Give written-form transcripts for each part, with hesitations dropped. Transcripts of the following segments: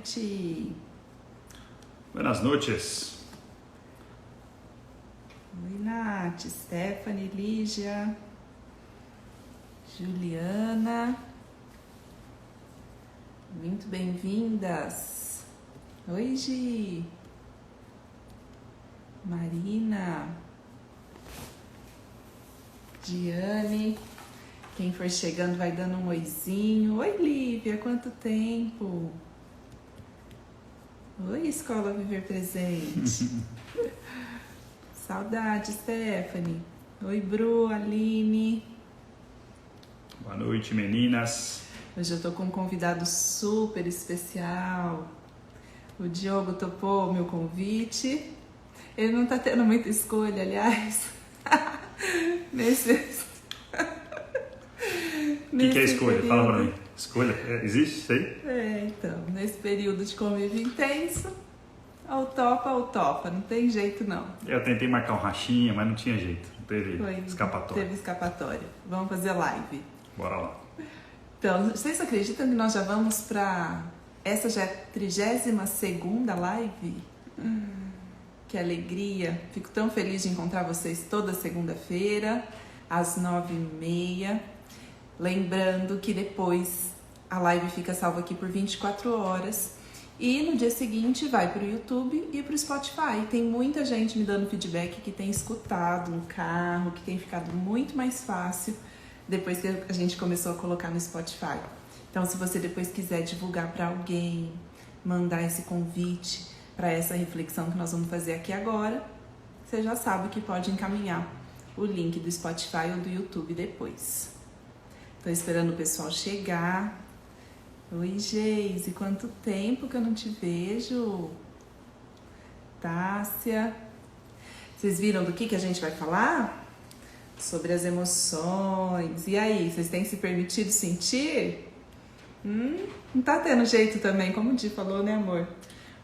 noite. Buenas noches. Oi, Nath, Stephanie, Lígia, Juliana. Muito bem-vindas. Oi, Gi. Marina. Diane. Quem for chegando vai dando um oizinho. Oi, Lívia, quanto tempo? Oi, Escola Viver Presente. Saudade, Stephanie. Oi, Bru, Aline. Boa noite, meninas. Hoje eu tô com um convidado super especial. O Diogo topou meu convite. Ele não tá tendo muita escolha, aliás. O que é escolha? Período... Fala pra mim. Escolha? Existe isso aí? Então, nesse período de convívio intenso, ou topa, não tem jeito não. Eu tentei marcar um rachinha, mas não tinha jeito, não teve escapatória. Teve escapatória. Vamos fazer live. Bora lá. Então, vocês acreditam que nós já vamos pra... Essa já é a 32ª live? Que alegria. Fico tão feliz de encontrar vocês toda segunda-feira, às 9h30. Lembrando que depois a live fica salva aqui por 24 horas e no dia seguinte vai para o YouTube e para o Spotify. Tem muita gente me dando feedback que tem escutado no carro, que tem ficado muito mais fácil depois que a gente começou a colocar no Spotify. Então, se você depois quiser divulgar para alguém, mandar esse convite para essa reflexão que nós vamos fazer aqui agora, você já sabe que pode encaminhar o link do Spotify ou do YouTube depois. Tô esperando o pessoal chegar. Oi, Geise, quanto tempo que eu não te vejo? Tássia. Vocês viram do que a gente vai falar? Sobre as emoções. E aí, vocês têm se permitido sentir? Não tá tendo jeito também, como o Di falou, né, amor?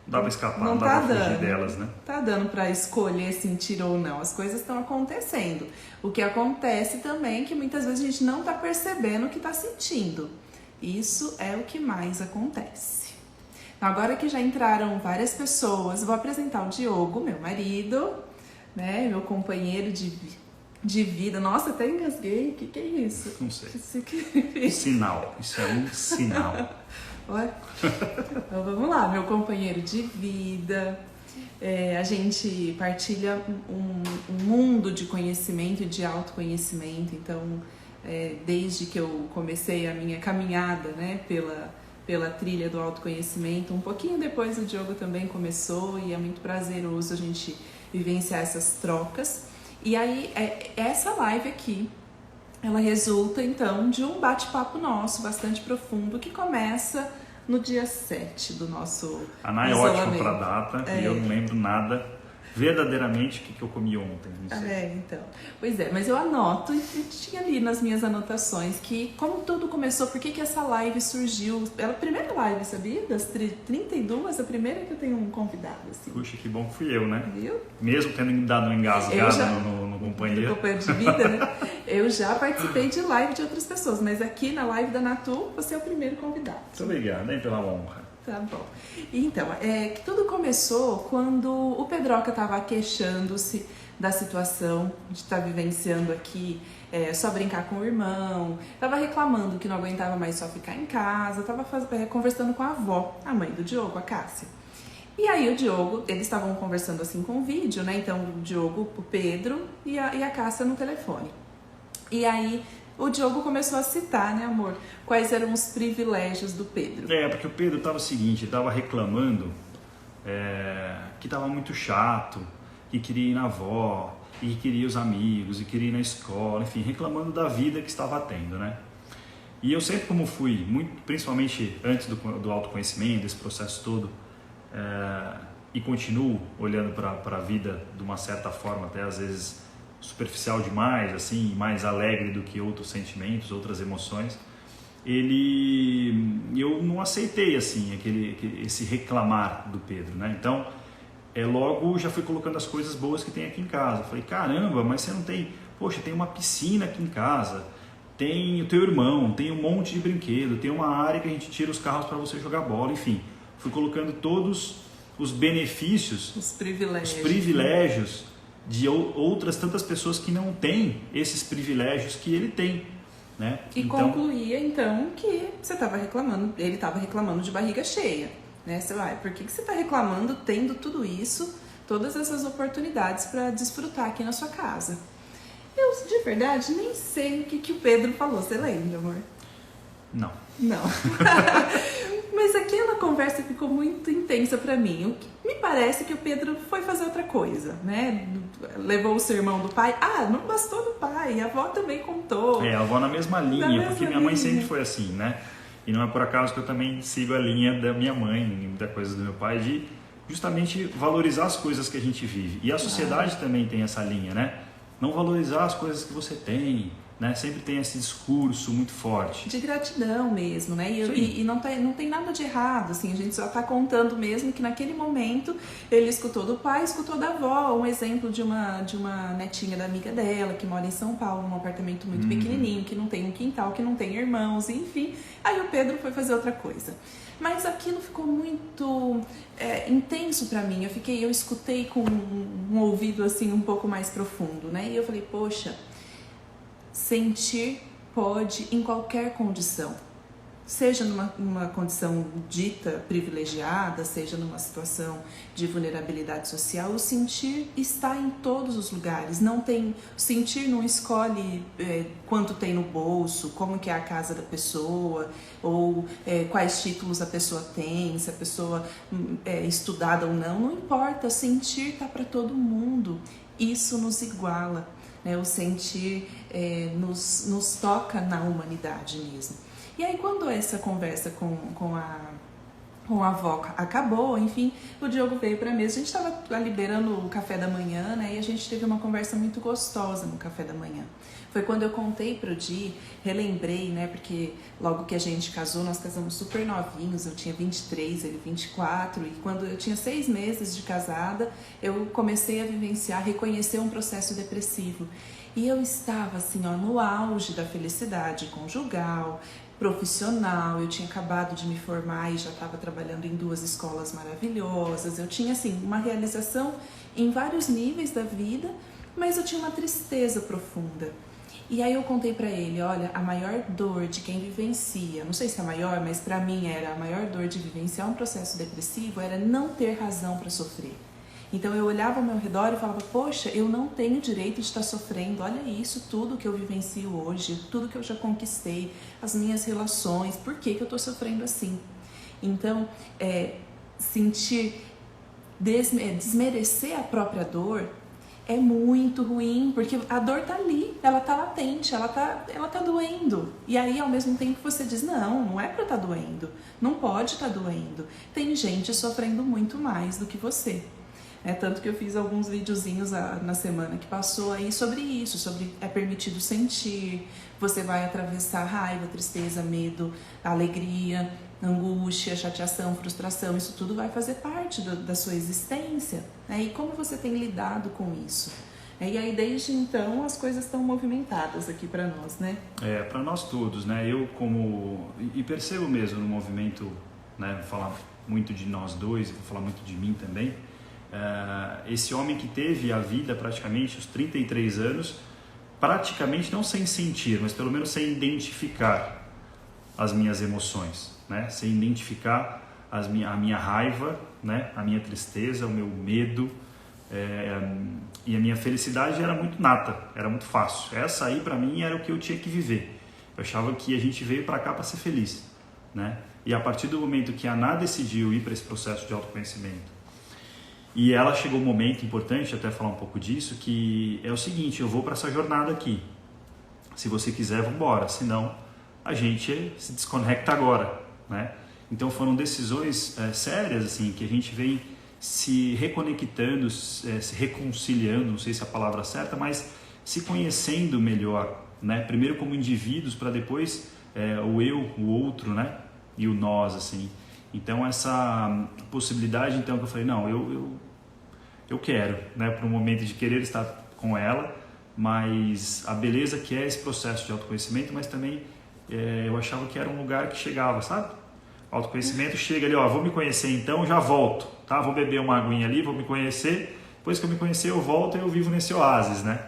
Não dá pra escapar, não dá tá pra fugir dando, delas, né? Tá dando pra escolher sentir ou não. As coisas estão acontecendo. O que acontece também é que muitas vezes a gente não tá percebendo o que tá sentindo. Isso é o que mais acontece. Agora que já entraram várias pessoas, vou apresentar o Diogo, meu marido, né? Meu companheiro de vida. Nossa, até engasguei. O que é isso? Não sei. Um sinal. Isso é um sinal. Olha. Então vamos lá, meu companheiro de vida. A gente partilha um mundo de conhecimento e de autoconhecimento. Então, desde que eu comecei a minha caminhada, né, pela trilha do autoconhecimento, um pouquinho depois o Diogo também começou e é muito prazeroso a gente vivenciar essas trocas. E aí, essa live aqui, ela resulta então de um bate-papo nosso bastante profundo que começa no dia 7 do nosso Ana é ótima para data e eu não lembro nada verdadeiramente o que eu comi ontem. Então. Pois é, mas eu anoto e tinha ali nas minhas anotações que como tudo começou, por que essa live surgiu. Ela a primeira live, sabia? Das 32, a primeira que eu tenho um convidado. Assim. Puxa, que bom que fui eu, né? Viu? Mesmo tendo me dado um engasgado no companheiro. No companheiro de vida, né? Eu já participei de live de outras pessoas, mas aqui na live da Natu, você é o primeiro convidado. Muito obrigado, hein, pela honra. Tá bom. Então, que tudo começou quando o Pedroca estava queixando-se da situação de estar vivenciando aqui, só brincar com o irmão, estava reclamando que não aguentava mais só ficar em casa, estava conversando com a avó, a mãe do Diogo, a Cássia. E aí o Diogo, eles estavam conversando assim com vídeo, né? Então o Diogo, o Pedro e a Cássia no telefone. E aí o Diogo começou a citar, né, amor? Quais eram os privilégios do Pedro. Porque o Pedro estava o seguinte, estava reclamando que estava muito chato, que queria ir na avó, e que queria os amigos, e queria ir na escola, enfim, reclamando da vida que estava tendo, né? E eu sempre como fui, muito, principalmente antes do autoconhecimento, desse processo todo, e continuo olhando para a vida de uma certa forma, até às vezes superficial demais, assim, mais alegre do que outros sentimentos, outras emoções, eu não aceitei assim esse reclamar do Pedro, né? Então, logo já fui colocando as coisas boas que tem aqui em casa. Falei, caramba, mas você não tem, poxa, tem uma piscina aqui em casa, tem o teu irmão, tem um monte de brinquedo, tem uma área que a gente tira os carros para você jogar bola, enfim. fui colocando todos os benefícios, os privilégios de outras tantas pessoas que não têm esses privilégios que ele tem, né? E então, concluía então que você estava reclamando, ele estava reclamando de barriga cheia, né? Você vai, por que você está reclamando tendo tudo isso, todas essas oportunidades para desfrutar aqui na sua casa? Eu, de verdade, nem sei o que o Pedro falou, você lembra, amor? Não. Mas aquela conversa ficou muito intensa pra mim. O que me parece que o Pedro foi fazer outra coisa, né? Levou o sermão do pai. Ah, não bastou do pai, a avó também contou. A avó na mesma linha, porque minha mãe sempre foi assim, né? E não é por acaso que eu também sigo a linha da minha mãe, da coisa do meu pai, de justamente valorizar as coisas que a gente vive. E a sociedade também tem essa linha, né? Não valorizar as coisas que você tem, né? Sempre tem esse discurso muito forte. De gratidão mesmo, né? E não tem nada de errado, assim, a gente só está contando mesmo que naquele momento ele escutou do pai, escutou da avó, um exemplo de uma netinha da amiga dela, que mora em São Paulo, num apartamento muito pequenininho, que não tem um quintal, que não tem irmãos, enfim. Aí o Pedro foi fazer outra coisa. Mas aquilo ficou muito intenso para mim, eu escutei com um ouvido assim um pouco mais profundo, né? E eu falei, poxa, sentir pode em qualquer condição, seja numa condição dita privilegiada, seja numa situação de vulnerabilidade social, o sentir está em todos os lugares. Não tem, sentir não escolhe quanto tem no bolso, como que é a casa da pessoa, ou quais títulos a pessoa tem, se a pessoa é estudada ou não, não importa, sentir está para todo mundo, isso nos iguala. O sentir nos toca na humanidade mesmo. E aí quando essa conversa com a avó acabou, enfim, o Diogo veio para a mesa, a gente estava liberando o café da manhã, né? E a gente teve uma conversa muito gostosa no café da manhã. Foi quando eu contei pro Di, relembrei, né? Porque logo que a gente casou, nós casamos super novinhos, eu tinha 23, ele 24, e quando eu tinha 6 meses de casada, eu comecei a vivenciar, reconhecer um processo depressivo. E eu estava assim, ó, no auge da felicidade conjugal, profissional, eu tinha acabado de me formar e já estava trabalhando em 2 escolas maravilhosas, eu tinha assim uma realização em vários níveis da vida, mas eu tinha uma tristeza profunda. E aí eu contei pra ele, olha, a maior dor de quem vivencia, não sei se é a maior, mas pra mim era a maior dor de vivenciar um processo depressivo, era não ter razão pra sofrer. Então eu olhava ao meu redor e falava, poxa, eu não tenho direito de estar sofrendo, olha isso, tudo que eu vivencio hoje, tudo que eu já conquistei, as minhas relações, por que eu estou sofrendo assim? Então, desmerecer a própria dor é muito ruim, porque a dor tá ali, ela tá latente, ela tá doendo. E aí, ao mesmo tempo, você diz, não é pra tá doendo, não pode tá doendo. Tem gente sofrendo muito mais do que você. Tanto que eu fiz alguns videozinhos na semana que passou aí sobre isso, sobre é permitido sentir, você vai atravessar raiva, tristeza, medo, alegria, angústia, chateação, frustração, isso tudo vai fazer parte da sua existência. E como você tem lidado com isso? E aí desde então as coisas estão movimentadas aqui para nós, né? Para nós todos, né? Eu e percebo mesmo no movimento, né? Vou falar muito de nós dois, vou falar muito de mim também. Esse homem que teve a vida praticamente os 33 anos, praticamente não sem sentir, mas pelo menos sem identificar as minhas emoções, né? Sem identificar a minha raiva, né? A minha tristeza, o meu medo, e a minha felicidade era muito nata, era muito fácil. Essa aí para mim era o que eu tinha que viver. Eu achava que a gente veio para cá para ser feliz, né? E a partir do momento que a Ana decidiu ir para esse processo de autoconhecimento, e ela chegou um momento importante, até falar um pouco disso, que é o seguinte, eu vou para essa jornada aqui. Se você quiser, vamos embora. Senão, a gente se desconecta agora, né? Então foram decisões sérias, assim, que a gente vem se reconectando, se reconciliando, não sei se é a palavra certa, mas se conhecendo melhor, né? Primeiro como indivíduos, para depois o eu, o outro, né? E o nós, assim. Então essa possibilidade, então, que eu falei, não, eu quero, né, para um momento de querer estar com ela, mas a beleza que é esse processo de autoconhecimento, mas também eu achava que era um lugar que chegava, sabe? Autoconhecimento chega ali, ó, vou me conhecer então, já volto, tá? Vou beber uma aguinha ali, vou me conhecer. Depois que eu me conhecer, eu volto e eu vivo nesse oásis, né?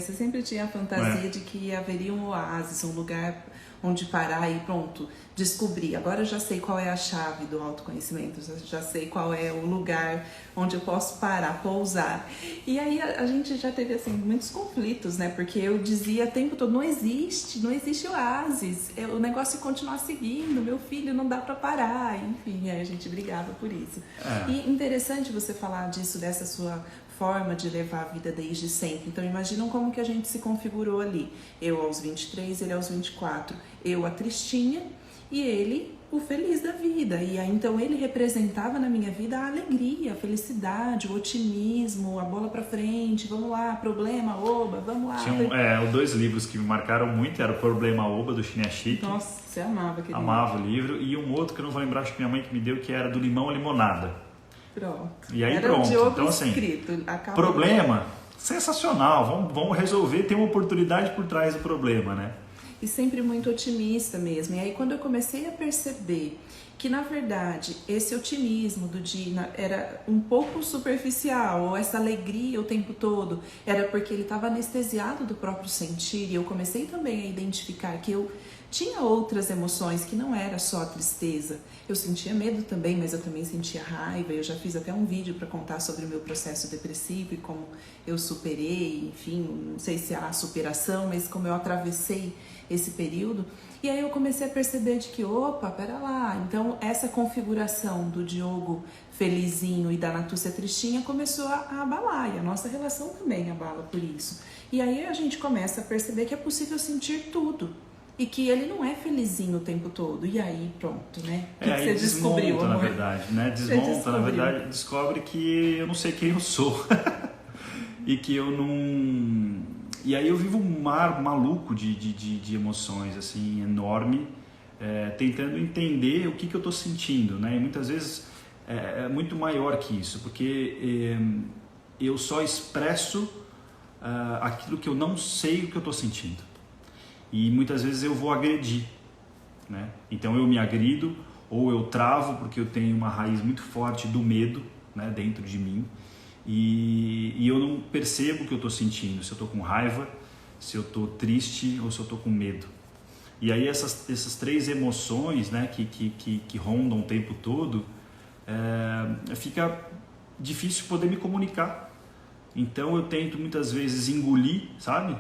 Você sempre tinha a fantasia de que haveria um oásis, um lugar onde parar e pronto, descobrir. Agora eu já sei qual é a chave do autoconhecimento, já sei qual é o lugar onde eu posso parar, pousar. E aí a gente já teve assim muitos conflitos, né? Porque eu dizia o tempo todo, não existe oásis, o negócio é continuar seguindo, meu filho, não dá pra parar. Enfim, aí a gente brigava por isso. E interessante você falar disso, dessa sua forma de levar a vida desde sempre. Então imaginam como que a gente se configurou ali. Eu aos 23, ele aos 24. Eu a tristinha e ele o feliz da vida. E aí então ele representava na minha vida a alegria, a felicidade, o otimismo, a bola pra frente, vamos lá, problema, oba, vamos lá. Tinham 2 livros que me marcaram muito, era o Problema Oba, do Chiniachik. Nossa, você amava aquele Amava o livro. E um outro que eu não vou lembrar, acho que minha mãe que me deu, que era do Limão à Limonada. Pronto. E aí era pronto. Então assim, problema, sensacional, vamos resolver, tem uma oportunidade por trás do problema, né? E sempre muito otimista mesmo. E aí quando eu comecei a perceber que na verdade esse otimismo do Dina era um pouco superficial, ou essa alegria o tempo todo, era porque ele estava anestesiado do próprio sentir, e eu comecei também a identificar que eu tinha outras emoções, que não era só a tristeza. Eu sentia medo também, mas eu também sentia raiva. Eu já fiz até um vídeo para contar sobre o meu processo depressivo e como eu superei, enfim, não sei se há superação, mas como eu atravessei esse período. E aí eu comecei a perceber de que, opa, pera lá, então essa configuração do Diogo felizinho e da Natúcia tristinha começou a abalar, e a nossa relação também abala por isso. E aí a gente começa a perceber que é possível sentir tudo. E que ele não é felizinho o tempo todo. E aí, pronto, né? O que você descobriu, na verdade, né? Desmonta, na verdade, descobre que eu não sei quem eu sou. E que eu não... E aí eu vivo um mar maluco de emoções, assim, enorme, tentando entender o que eu estou sentindo, né? E muitas vezes é muito maior que isso, porque eu só expresso aquilo que eu não sei o que eu estou sentindo. E muitas vezes eu vou agredir, né? Então eu me agrido ou eu travo porque eu tenho uma raiz muito forte do medo, né, dentro de mim, e eu não percebo o que eu estou sentindo, se eu estou com raiva, se eu estou triste ou se eu estou com medo. E aí essas 3 emoções, né, que rondam o tempo todo, fica difícil poder me comunicar. Então eu tento muitas vezes engolir, sabe?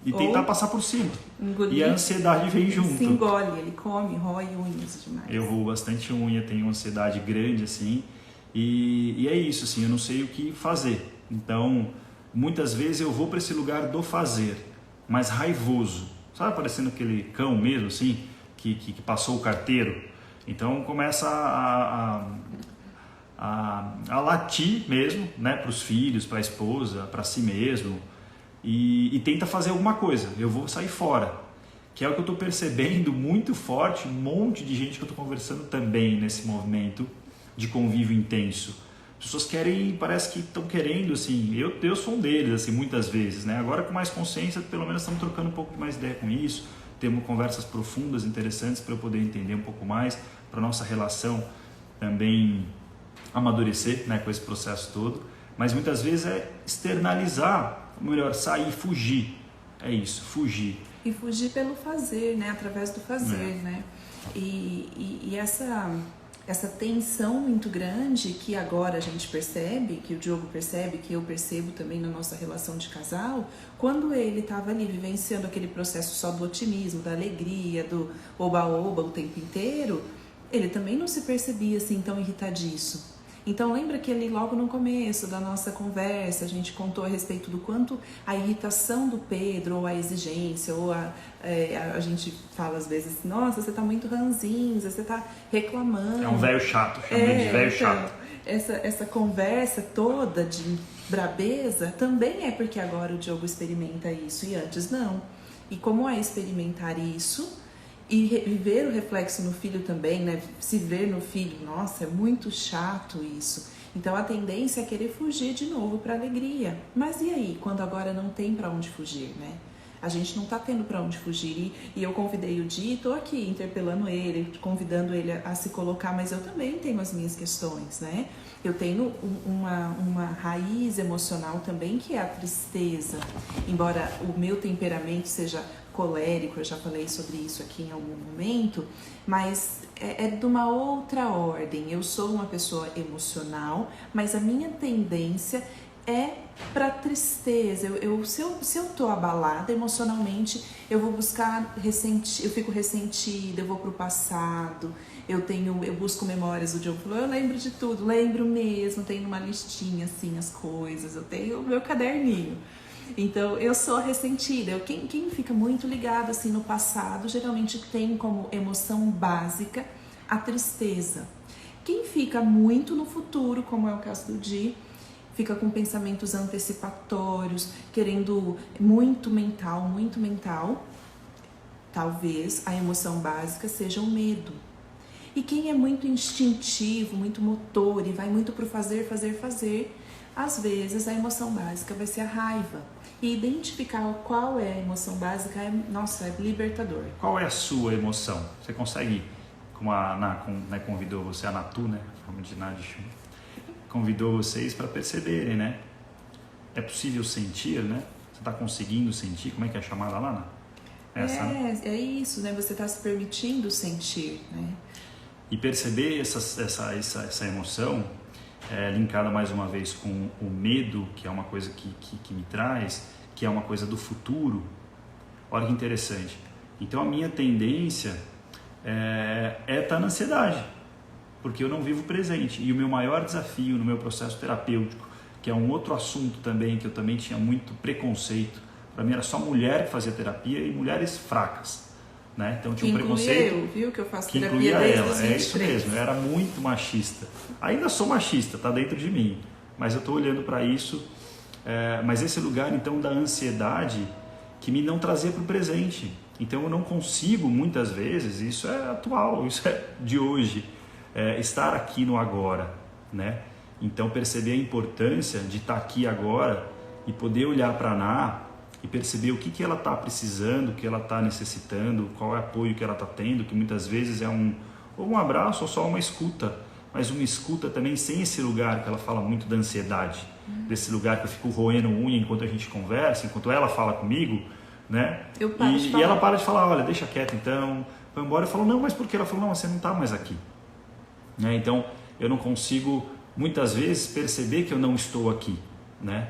E tentar passar por cima. Engolir, e a ansiedade vem junto. Se engole, ele come, rói unhas demais. Eu roo bastante unha, tenho uma ansiedade grande, assim. E é isso, assim, eu não sei o que fazer. Então, muitas vezes eu vou para esse lugar do fazer, mas raivoso. Sabe, parecendo aquele cão mesmo, assim, que passou o carteiro? Então começa a latir mesmo, né, para os filhos, para a esposa, para si mesmo, e tenta fazer alguma coisa. Eu vou sair fora, que é o que eu estou percebendo muito forte, um monte de gente que eu estou conversando também nesse movimento de convívio intenso. As pessoas querem, parece que estão querendo, assim, eu sou um deles, assim, muitas vezes, né? Agora com mais consciência, pelo menos estamos trocando um pouco mais ideia com isso, temos conversas profundas, interessantes para eu poder entender um pouco mais, para nossa relação também amadurecer, né, com esse processo todo, mas muitas vezes é externalizar, ou melhor, sair, fugir, é isso, fugir. E fugir pelo fazer, né, através do fazer, né, e essa tensão muito grande que agora a gente percebe, que o Diogo percebe, que eu percebo também na nossa relação de casal, quando ele estava ali vivenciando aquele processo só do otimismo, da alegria, do oba-oba o tempo inteiro, ele também não se percebia assim tão irritadiço. Então lembra que ali logo no começo da nossa conversa a gente contou a respeito do quanto a irritação do Pedro, ou a exigência, ou a gente fala às vezes assim, nossa, você tá muito ranzinza, você tá reclamando. É um velho chato, chamei de velho chato. Essa conversa toda de brabeza também é porque agora o Diogo experimenta isso e antes não. E como é experimentar isso e ver o reflexo no filho também, né? Se ver no filho, nossa, é muito chato isso. Então a tendência é querer fugir de novo para a alegria. Mas e aí, quando agora não tem para onde fugir, né? A gente não tá tendo para onde fugir. E eu convidei o Di, tô aqui interpelando ele, convidando ele a se colocar, mas eu também tenho as minhas questões, né? Eu tenho uma raiz emocional também, que é a tristeza. Embora o meu temperamento seja colérico, eu já falei sobre isso aqui em algum momento, mas é de uma outra ordem. Eu sou uma pessoa emocional, mas a minha tendência é para tristeza. Se eu tô abalada emocionalmente, eu vou buscar eu fico ressentida, eu vou pro passado, eu busco memórias. O Diogo falou, eu lembro de tudo, lembro mesmo, tenho uma listinha assim as coisas, eu tenho o meu caderninho. Então eu sou ressentida. Quem fica muito ligado assim no passado geralmente tem como emoção básica a tristeza. Quem fica muito no futuro, como é o caso do Di, fica com pensamentos antecipatórios, querendo muito mental, talvez a emoção básica seja o medo. E quem é muito instintivo, muito motor e vai muito pro fazer, às vezes a emoção básica vai ser a raiva. E identificar qual é a emoção básica é libertador. Qual é a sua emoção? Você consegue, como a Ana convidou você, a Natu, né? Forma de Nadish, convidou vocês para perceberem, né? É possível sentir, né? Você está conseguindo sentir? Como é que é a chamada lá, Ana? É isso, né? Você está se permitindo sentir, né? E perceber essa emoção, linkada mais uma vez com o medo, que é uma coisa que me traz, que é uma coisa do futuro. Olha que interessante. Então a minha tendência é estar na ansiedade, porque eu não vivo o presente. E o meu maior desafio no meu processo terapêutico, que é um outro assunto também, que eu também tinha muito preconceito, para mim era só mulher que fazia terapia e mulheres fracas. Né? Então tinha um preconceito eu, viu? Que eu faço que terapia incluía desde ela. os 23. É isso mesmo, eu era muito machista. Ainda sou machista, está dentro de mim, mas eu estou olhando para isso. Mas esse lugar então da ansiedade que me não trazia para o presente. Então eu não consigo muitas vezes, isso é atual, isso é de hoje, estar aqui no agora, né? Então perceber a importância de estar aqui agora e poder olhar para a Ná e perceber o que ela está precisando, o que ela está necessitando, qual é o apoio que ela está tendo, que muitas vezes é ou um abraço ou só uma escuta, mas uma escuta também sem esse lugar que ela fala muito da ansiedade, desse lugar que eu fico roendo unha enquanto a gente conversa, enquanto ela fala comigo, né? E ela para de falar, olha, deixa quieto então, vai embora. Eu falo, não, mas por quê? Ela falou, não, você não está mais aqui. Né? Então eu não consigo muitas vezes perceber que eu não estou aqui, né?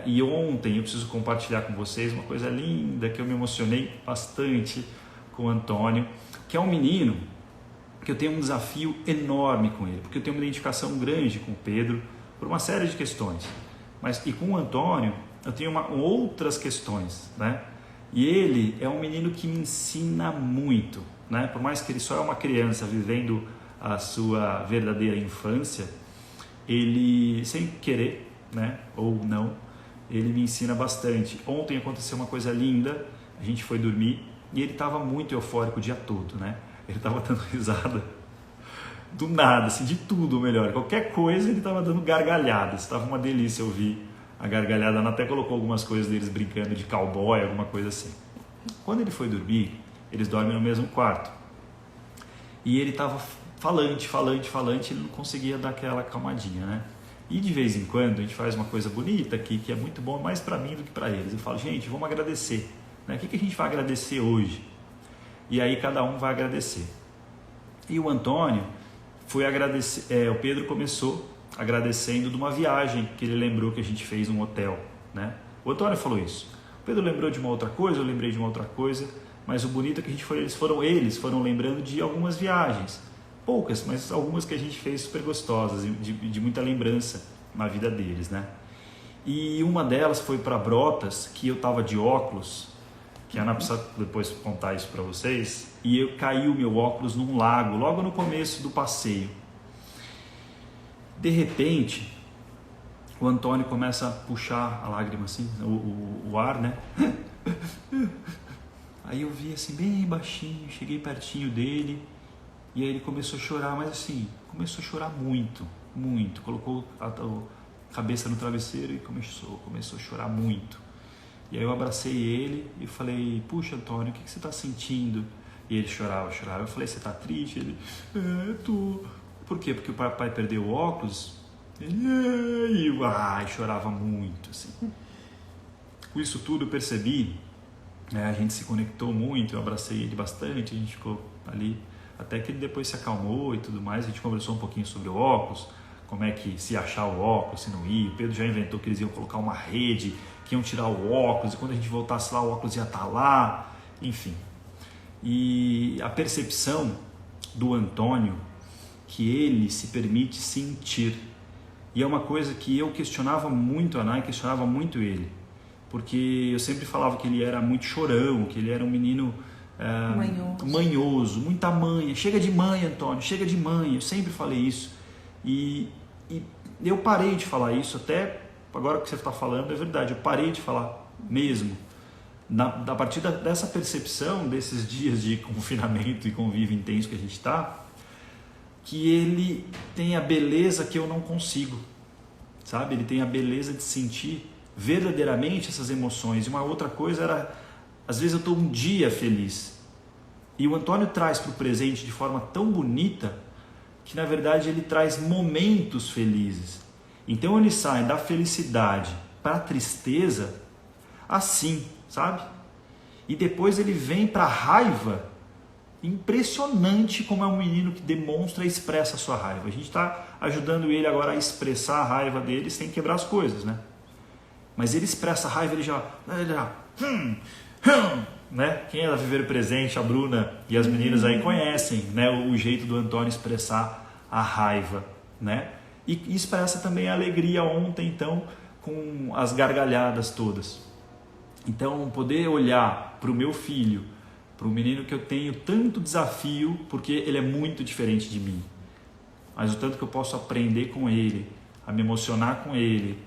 E ontem eu preciso compartilhar com vocês uma coisa linda que eu me emocionei bastante com o Antônio, que é um menino que eu tenho um desafio enorme com ele, porque eu tenho uma identificação grande com o Pedro por uma série de questões, e com o Antônio eu tenho outras questões, né? E ele é um menino que me ensina muito, né? Por mais que ele só é uma criança vivendo a sua verdadeira infância, ele sem querer, né, ou não, ele me ensina bastante. Ontem aconteceu uma coisa linda, a gente foi dormir e ele estava muito eufórico o dia todo, né? Ele estava dando risada do nada, assim, de tudo, melhor, qualquer coisa ele estava dando gargalhadas, estava uma delícia ouvir a gargalhada. Ela até colocou algumas coisas deles brincando de cowboy, alguma coisa assim. Quando ele foi dormir, eles dormem no mesmo quarto e ele estava falante, ele não conseguia dar aquela calmadinha, né? E de vez em quando a gente faz uma coisa bonita aqui, que é muito bom mais para mim do que para eles. Eu falo, gente, vamos agradecer, né? O que a gente vai agradecer hoje? E aí cada um vai agradecer. E o Antônio foi agradecer, o Pedro começou agradecendo de uma viagem que ele lembrou que a gente fez num hotel, né? O Antônio falou isso. O Pedro lembrou de uma outra coisa, eu lembrei de uma outra coisa, mas o bonito é que eles foram lembrando de algumas viagens. Poucas, mas algumas que a gente fez super gostosas, de muita lembrança na vida deles, né? E uma delas foi para Brotas, que eu estava de óculos, que a Ana precisa depois contar isso para vocês, e caiu meu óculos num lago, logo no começo do passeio. De repente, o Antônio começa a puxar a lágrima assim, o ar, né? Aí eu vi assim, bem baixinho, cheguei pertinho dele, e aí ele começou a chorar, mas assim, começou a chorar muito, colocou a cabeça no travesseiro e começou a chorar muito. E aí eu abracei ele e falei, puxa, Antônio, o que você está sentindo? E ele chorava. Eu falei, você está triste? Ele, tô. Por quê? Porque o papai perdeu o óculos? Ele, e chorava muito, assim. Com isso tudo eu percebi, a gente se conectou muito, eu abracei ele bastante, a gente ficou ali, até que ele depois se acalmou e tudo mais, a gente conversou um pouquinho sobre o óculos, como é que se achar o óculos, se não ir. O Pedro já inventou que eles iam colocar uma rede, que iam tirar o óculos, e quando a gente voltasse lá, o óculos ia estar lá, enfim. E a percepção do Antônio, que ele se permite sentir, e é uma coisa que eu questionava muito a Nai, questionava muito ele, porque eu sempre falava que ele era muito chorão, que ele era um menino manhoso, muita manha. Chega de manha, Antônio, chega de manha. Eu sempre falei isso. E eu parei de falar isso, até agora que você está falando, é verdade, eu parei de falar mesmo. A partir dessa percepção, desses dias de confinamento e convívio intenso que a gente está, que ele tem a beleza que eu não consigo, sabe? Ele tem a beleza de sentir verdadeiramente essas emoções. E uma outra coisa era, às vezes eu estou um dia feliz e o Antônio traz para o presente de forma tão bonita que na verdade ele traz momentos felizes. Então ele sai da felicidade para a tristeza assim, sabe? E depois ele vem para a raiva. Impressionante como é um menino que demonstra e expressa a sua raiva. A gente está ajudando ele agora a expressar a raiva dele sem quebrar as coisas, né? Mas ele expressa a raiva, ele já né? Quem é da Viver Presente, a Bruna e as meninas aí conhecem, né, o jeito do Antônio expressar a raiva, né? E expressa também a alegria ontem, então, com as gargalhadas todas. Então, poder olhar para o meu filho, para o menino que eu tenho tanto desafio, porque ele é muito diferente de mim, mas o tanto que eu posso aprender com ele, a me emocionar com ele,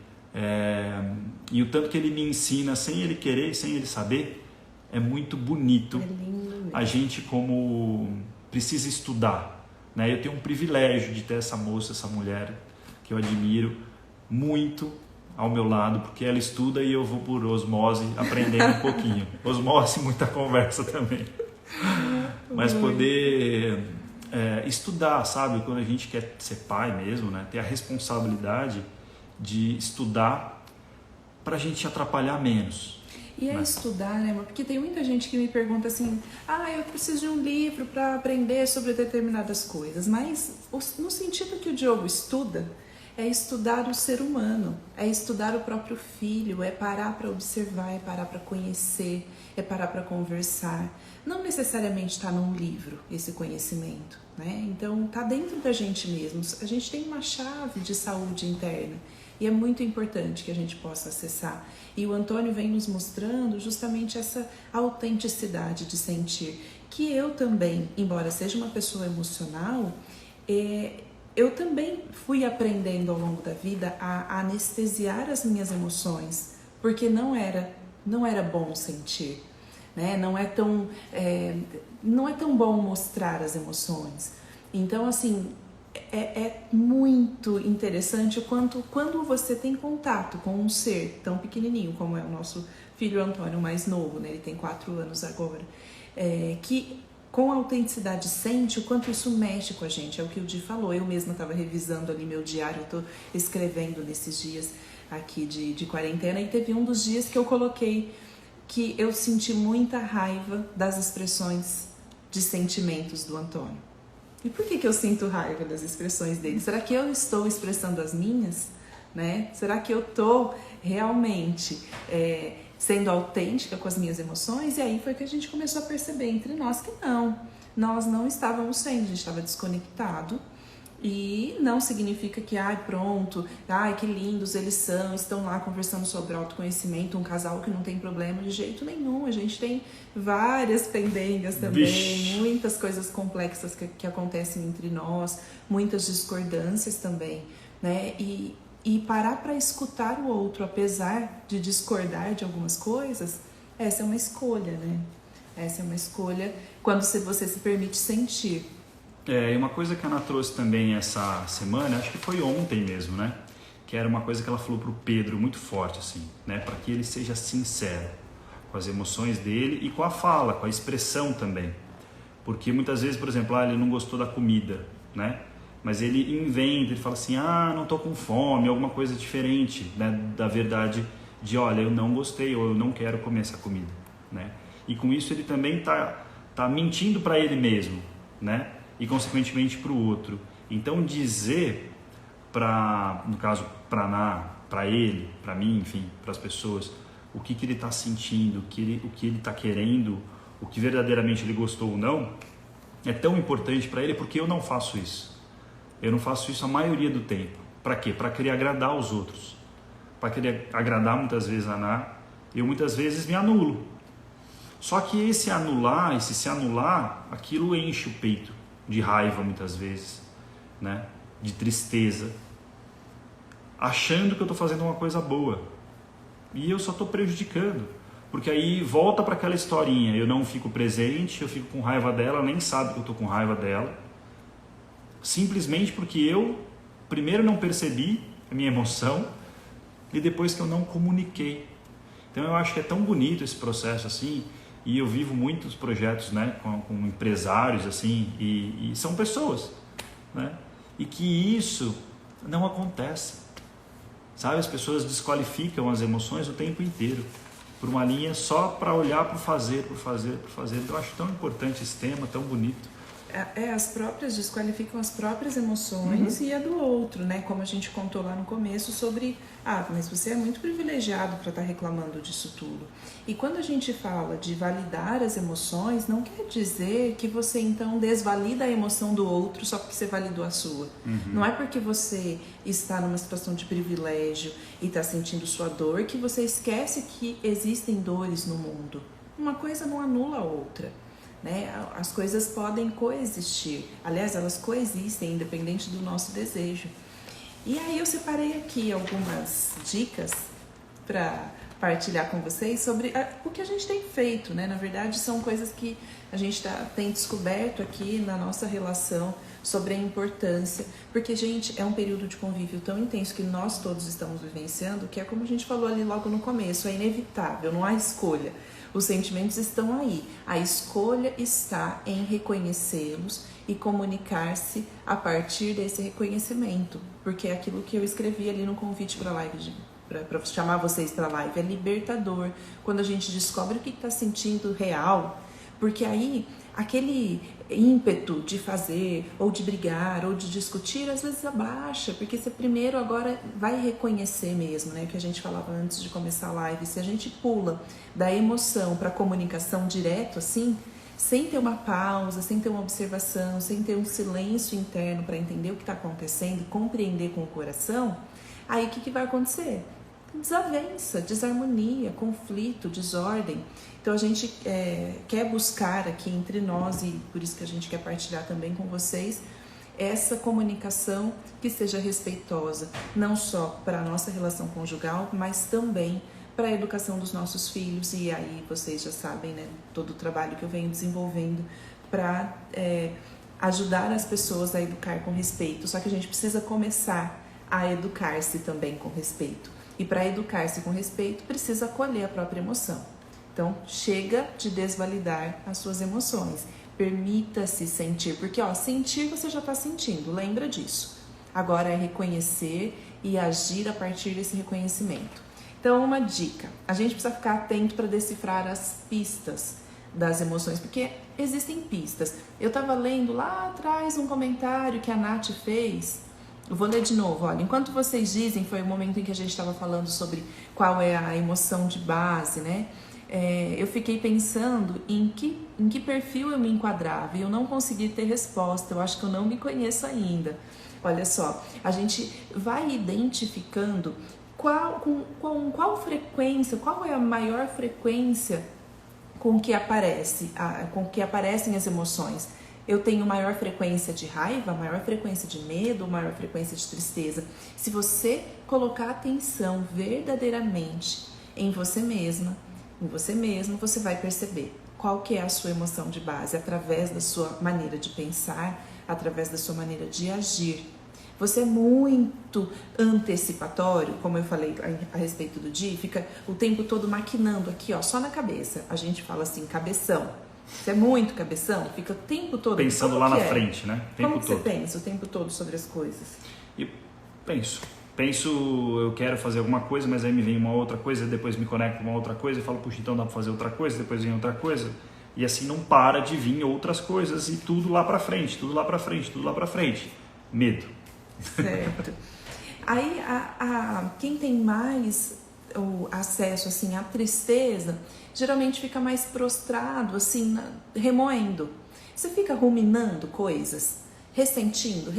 e o tanto que ele me ensina sem ele querer, sem ele saber, é muito bonito. É lindo mesmo. A gente como precisa estudar, né? Eu tenho um privilégio de ter essa moça, essa mulher que eu admiro muito ao meu lado, porque ela estuda e eu vou por osmose aprendendo um pouquinho. Osmose e muita conversa também. Mas poder estudar, sabe? Quando a gente quer ser pai mesmo, né? Ter a responsabilidade de estudar para a gente atrapalhar menos. E é estudar, né, amor? Porque tem muita gente que me pergunta assim, eu preciso de um livro para aprender sobre determinadas coisas, mas no sentido que o Diogo estuda, é estudar o ser humano, é estudar o próprio filho, é parar para observar, é parar para conhecer, é parar para conversar. Não necessariamente está num livro esse conhecimento, né? Então está dentro da gente mesmo. A gente tem uma chave de saúde interna e é muito importante que a gente possa acessar. E o Antônio vem nos mostrando justamente essa autenticidade de sentir. Que eu também, embora seja uma pessoa emocional, eu também fui aprendendo ao longo da vida a anestesiar as minhas emoções, porque não era bom sentir, né? Não é tão bom mostrar as emoções. Então, assim, é muito interessante o quanto quando você tem contato com um ser tão pequenininho como é o nosso filho Antônio, mais novo, né? Ele tem 4 anos agora, que com autenticidade sente o quanto isso mexe com a gente. É o que o Di falou. Eu mesma estava revisando ali meu diário, eu estou escrevendo nesses dias aqui de quarentena, e teve um dos dias que eu coloquei que eu senti muita raiva das expressões de sentimentos do Antônio. E por que eu sinto raiva das expressões dele? Será que eu estou expressando as minhas? Né? Será que eu estou realmente sendo autêntica com as minhas emoções? E aí foi que a gente começou a perceber entre nós que nós não estávamos sendo, a gente estava desconectado. E não significa que, pronto, que lindos eles são, estão lá conversando sobre autoconhecimento, um casal que não tem problema de jeito nenhum. A gente tem várias pendengas também, muitas coisas complexas que acontecem entre nós, muitas discordâncias também, né? E parar para escutar o outro, apesar de discordar de algumas coisas, essa é uma escolha, né? Essa é uma escolha quando você se permite sentir. E uma coisa que a Ana trouxe também essa semana, acho que foi ontem mesmo, né? que era uma coisa que ela falou para o Pedro muito forte, assim, né? Para que ele seja sincero com as emoções dele e com a fala, com a expressão também. Porque muitas vezes, por exemplo, ele não gostou da comida, né? Mas ele inventa, ele fala assim, não tô com fome, alguma coisa diferente, né? Da verdade de, olha, eu não gostei ou eu não quero comer essa comida, né? E com isso ele também tá mentindo para ele mesmo, né? E consequentemente para o outro. Então dizer no caso para ele, para mim, enfim, para as pessoas, o que ele está sentindo, o que ele está querendo, o que verdadeiramente ele gostou ou não, é tão importante para ele, porque eu não faço isso. Eu não faço isso a maioria do tempo. Para quê? Para querer agradar os outros. Para querer agradar muitas vezes a Ana, eu muitas vezes me anulo. Só que esse se anular, aquilo enche o peito de raiva muitas vezes, né? De tristeza, achando que eu estou fazendo uma coisa boa. E eu só estou prejudicando. Porque aí volta para aquela historinha, eu não fico presente, eu fico com raiva dela, ela nem sabe que eu estou com raiva dela. Simplesmente porque eu, primeiro, não percebi a minha emoção e depois que eu não comuniquei. Então eu acho que é tão bonito esse processo assim, e eu vivo muitos projetos, né, com empresários assim, e são pessoas, né, e que isso não acontece. Sabe, as pessoas desqualificam as emoções o tempo inteiro por uma linha só para olhar para o fazer, por fazer. Então eu acho tão importante esse tema, tão bonito. As próprias desqualificam as próprias emoções e a do outro, né? Como a gente contou lá no começo sobre, mas você é muito privilegiado para estar reclamando disso tudo. E quando a gente fala de validar as emoções, não quer dizer que você então desvalida a emoção do outro só porque você validou a sua. Não é porque você está numa situação de privilégio e está sentindo sua dor que você esquece que existem dores no mundo. Uma coisa não anula a outra. Né? As coisas podem coexistir, aliás, elas coexistem independente do nosso desejo. E aí eu separei aqui algumas dicas para partilhar com vocês sobre o que a gente tem feito, né? Na verdade, são coisas que a gente tem descoberto aqui na nossa relação sobre a importância, porque, gente, é um período de convívio tão intenso que nós todos estamos vivenciando, que é como a gente falou ali logo no começo, é inevitável, não há escolha. Os sentimentos estão aí. A escolha está em reconhecê-los e comunicar-se a partir desse reconhecimento. Porque é aquilo que eu escrevi ali no convite para a live, para chamar vocês para a live, é libertador. Quando a gente descobre o que está sentindo real, porque aí aquele ímpeto de fazer, ou de brigar, ou de discutir, às vezes abaixa, porque você primeiro agora vai reconhecer mesmo, né? O que a gente falava antes de começar a live, se a gente pula da emoção para a comunicação direto, assim, sem ter uma pausa, sem ter uma observação, sem ter um silêncio interno para entender o que está acontecendo, compreender com o coração, aí o que vai acontecer? Desavença, desarmonia, conflito, desordem. Então a gente quer buscar aqui entre nós, e por isso que a gente quer partilhar também com vocês, essa comunicação que seja respeitosa, não só para a nossa relação conjugal, mas também para a educação dos nossos filhos. E aí vocês já sabem, né, todo o trabalho que eu venho desenvolvendo para ajudar as pessoas a educar com respeito. Só que a gente precisa começar a educar-se também com respeito. E para educar-se com respeito, precisa acolher a própria emoção. Então, chega de desvalidar as suas emoções. Permita-se sentir, porque sentir você já está sentindo, lembra disso. Agora é reconhecer e agir a partir desse reconhecimento. Então, uma dica, a gente precisa ficar atento para decifrar as pistas das emoções, porque existem pistas. Eu estava lendo lá atrás um comentário que a Nath fez. Eu vou ler de novo, olha, enquanto vocês dizem, foi o momento em que a gente estava falando sobre qual é a emoção de base, né? Eu fiquei pensando em que perfil eu me enquadrava e eu não consegui ter resposta, eu acho que eu não me conheço ainda. Olha só, a gente vai identificando com qual frequência, qual é a maior frequência com que aparecem as emoções. Eu tenho maior frequência de raiva, maior frequência de medo, maior frequência de tristeza. Se você colocar atenção verdadeiramente em você mesma, em você mesmo, você vai perceber qual que é a sua emoção de base, através da sua maneira de pensar, através da sua maneira de agir. você é muito antecipatório, como eu falei a respeito do Di, fica o tempo todo maquinando aqui, ó, só na cabeça. A gente fala assim, cabeção. Você é muito cabeção, fica o tempo todo... Pensando lá na frente, né? O tempo Como todo. você pensa o tempo todo sobre as coisas? E penso, eu quero fazer alguma coisa, mas aí me vem uma outra coisa, depois me conecto com uma outra coisa e falo, puxa, então dá pra fazer outra coisa, depois vem outra coisa. E assim não para de vir outras coisas e tudo lá pra frente, tudo lá pra frente, tudo lá pra frente. Medo. Certo. Aí, quem tem mais o acesso assim, à tristeza, geralmente fica mais prostrado, assim, remoendo. Você fica ruminando coisas, ressentindo,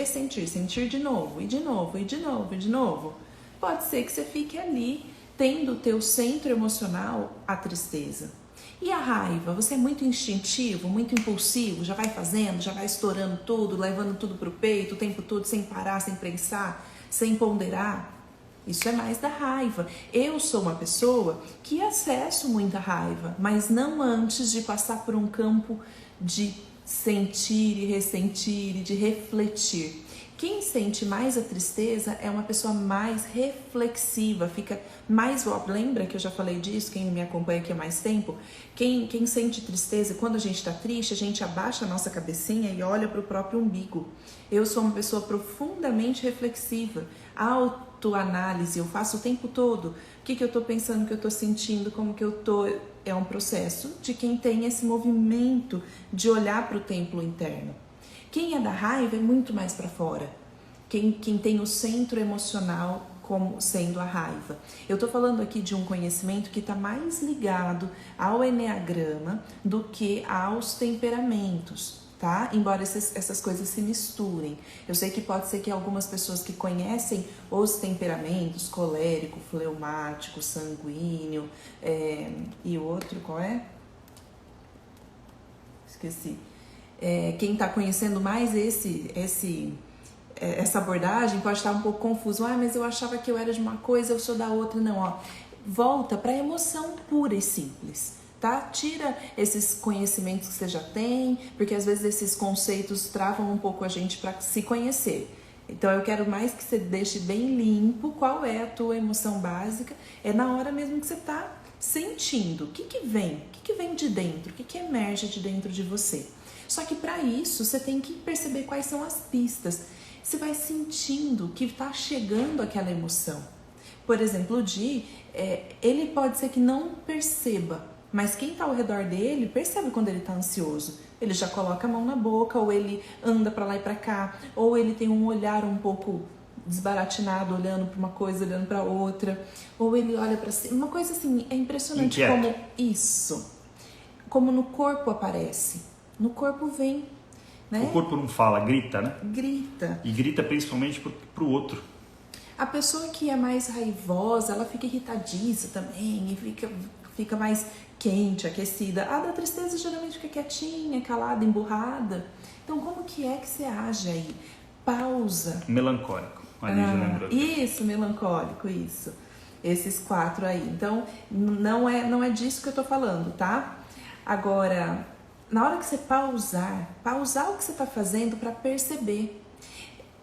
sentir de novo, e de novo, e de novo, e de novo. Pode ser que você fique ali, tendo o teu centro emocional a tristeza. E a raiva? Você é muito instintivo, muito impulsivo, já vai fazendo, já vai estourando tudo, levando tudo pro peito o tempo todo, sem parar, sem pensar, sem ponderar. Isso é mais da raiva. Eu sou uma pessoa que acesso muita raiva, mas não antes de passar por um campo de sentir e ressentir e de refletir. Quem sente mais a tristeza é uma pessoa mais reflexiva, fica mais... Lembra que eu já falei disso, quem me acompanha aqui há mais tempo? Quem sente tristeza, quando a gente está triste, a gente abaixa a nossa cabecinha e olha para o próprio umbigo. Eu sou uma pessoa profundamente reflexiva, autoanálise, eu faço o tempo todo. O que eu estou pensando, o que eu estou sentindo, como que eu estou... É um processo de quem tem esse movimento de olhar para o templo interno. Quem é da raiva é muito mais para fora. Quem tem o centro emocional como sendo a raiva. Eu estou falando aqui de um conhecimento que está mais ligado ao eneagrama do que aos temperamentos, tá? Embora essas coisas se misturem. Eu sei que pode ser que algumas pessoas que conhecem os temperamentos, colérico, fleumático, sanguíneo, e o outro qual é? Esqueci. Quem está conhecendo mais essa abordagem pode estar um pouco confuso. Mas eu achava que eu era de uma coisa, eu sou da outra. Não, ó. Volta para a emoção pura e simples, tá? Tira esses conhecimentos que você já tem, porque às vezes esses conceitos travam um pouco a gente para se conhecer. Então eu quero mais que você deixe bem limpo qual é a tua emoção básica. É na hora mesmo que você está sentindo. O que vem? O que vem de dentro? O que emerge de dentro de você? Só que para isso você tem que perceber quais são as pistas. Você vai sentindo que está chegando aquela emoção. Por exemplo, o Di, ele pode ser que não perceba, mas quem está ao redor dele percebe quando ele está ansioso. Ele já coloca a mão na boca, ou ele anda para lá e para cá, ou ele tem um olhar um pouco desbaratinado, olhando para uma coisa, olhando para outra, ou ele olha para cima. Uma coisa assim, é impressionante como isso, como no corpo aparece. No corpo vem, né? O corpo não fala, grita, né? Grita. E grita principalmente pro outro. A pessoa que é mais raivosa, ela fica irritadiça também, e fica mais quente, aquecida. A da tristeza geralmente fica quietinha, calada, emburrada. Então, como que é que você age aí? Pausa. Melancólico. Ali já lembrou. Isso, melancólico, isso. Esses 4 aí. Então, não é disso que eu tô falando, tá? Agora... Na hora que você pausar o que você está fazendo para perceber.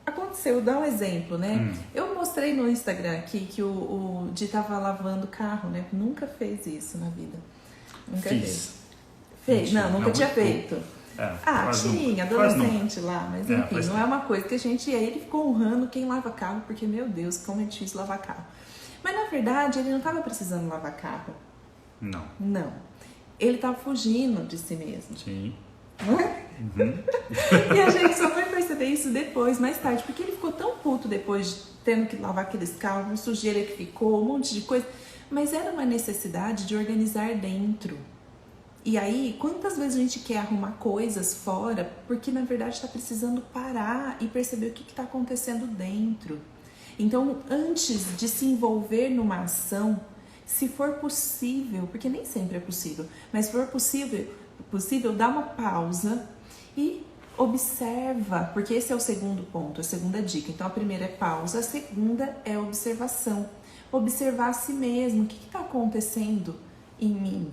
Aconteceu, dá um exemplo, né? Eu mostrei no Instagram aqui que o Di estava lavando o carro, né? Nunca fez isso na vida. Nunca fez. Não, nunca tinha feito. Tinha, adolescente lá, mas enfim, não é uma coisa que a gente... Aí ele ficou honrando quem lava carro, porque, meu Deus, como é difícil lavar carro. Mas, na verdade, ele não estava precisando lavar carro. Não. Ele estava fugindo de si mesmo. Sim. Não é? E a gente só foi perceber isso depois, mais tarde, porque ele ficou tão puto depois de tendo que lavar aqueles carros, uma sujeira que ficou, um monte de coisa. Mas era uma necessidade de organizar dentro. E aí, quantas vezes a gente quer arrumar coisas fora, porque na verdade está precisando parar e perceber o que está acontecendo dentro. Então, antes de se envolver numa ação, se for possível, porque nem sempre é possível, mas se for possível, dá uma pausa e observa, porque esse é o segundo ponto, a segunda dica. Então, a primeira é pausa, a segunda é observação. Observar a si mesmo, o que está acontecendo em mim?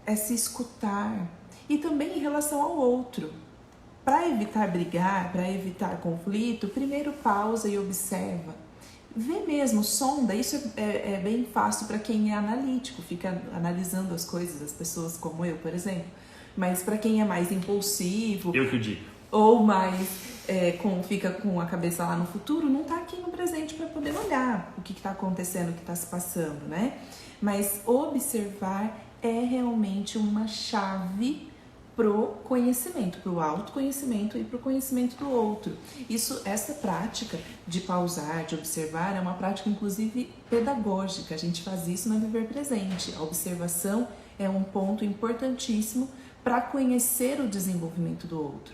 É se escutar. E também em relação ao outro. para evitar brigar, para evitar conflito, primeiro pausa e observa. Vê mesmo, sonda. Isso é bem fácil para quem é analítico, fica analisando as coisas, as pessoas como eu, por exemplo. Mas para quem é mais impulsivo... Eu que o digo. Ou mais fica com a cabeça lá no futuro, não está aqui no presente para poder olhar o que está acontecendo, o que está se passando, né? Mas observar é realmente uma chave pro conhecimento, pro autoconhecimento e pro conhecimento do outro. Essa prática de pausar, de observar, é uma prática inclusive pedagógica. A gente faz isso no Viver Presente. A observação é um ponto importantíssimo para conhecer o desenvolvimento do outro.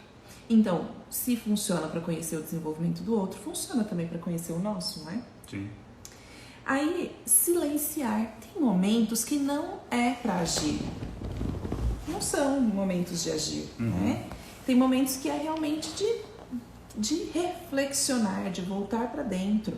Então, se funciona para conhecer o desenvolvimento do outro, funciona também para conhecer o nosso, não é? Sim. Aí, silenciar. Tem momentos que não é para agir. Não são momentos de agir, né? Tem momentos que é realmente de reflexionar, de voltar para dentro.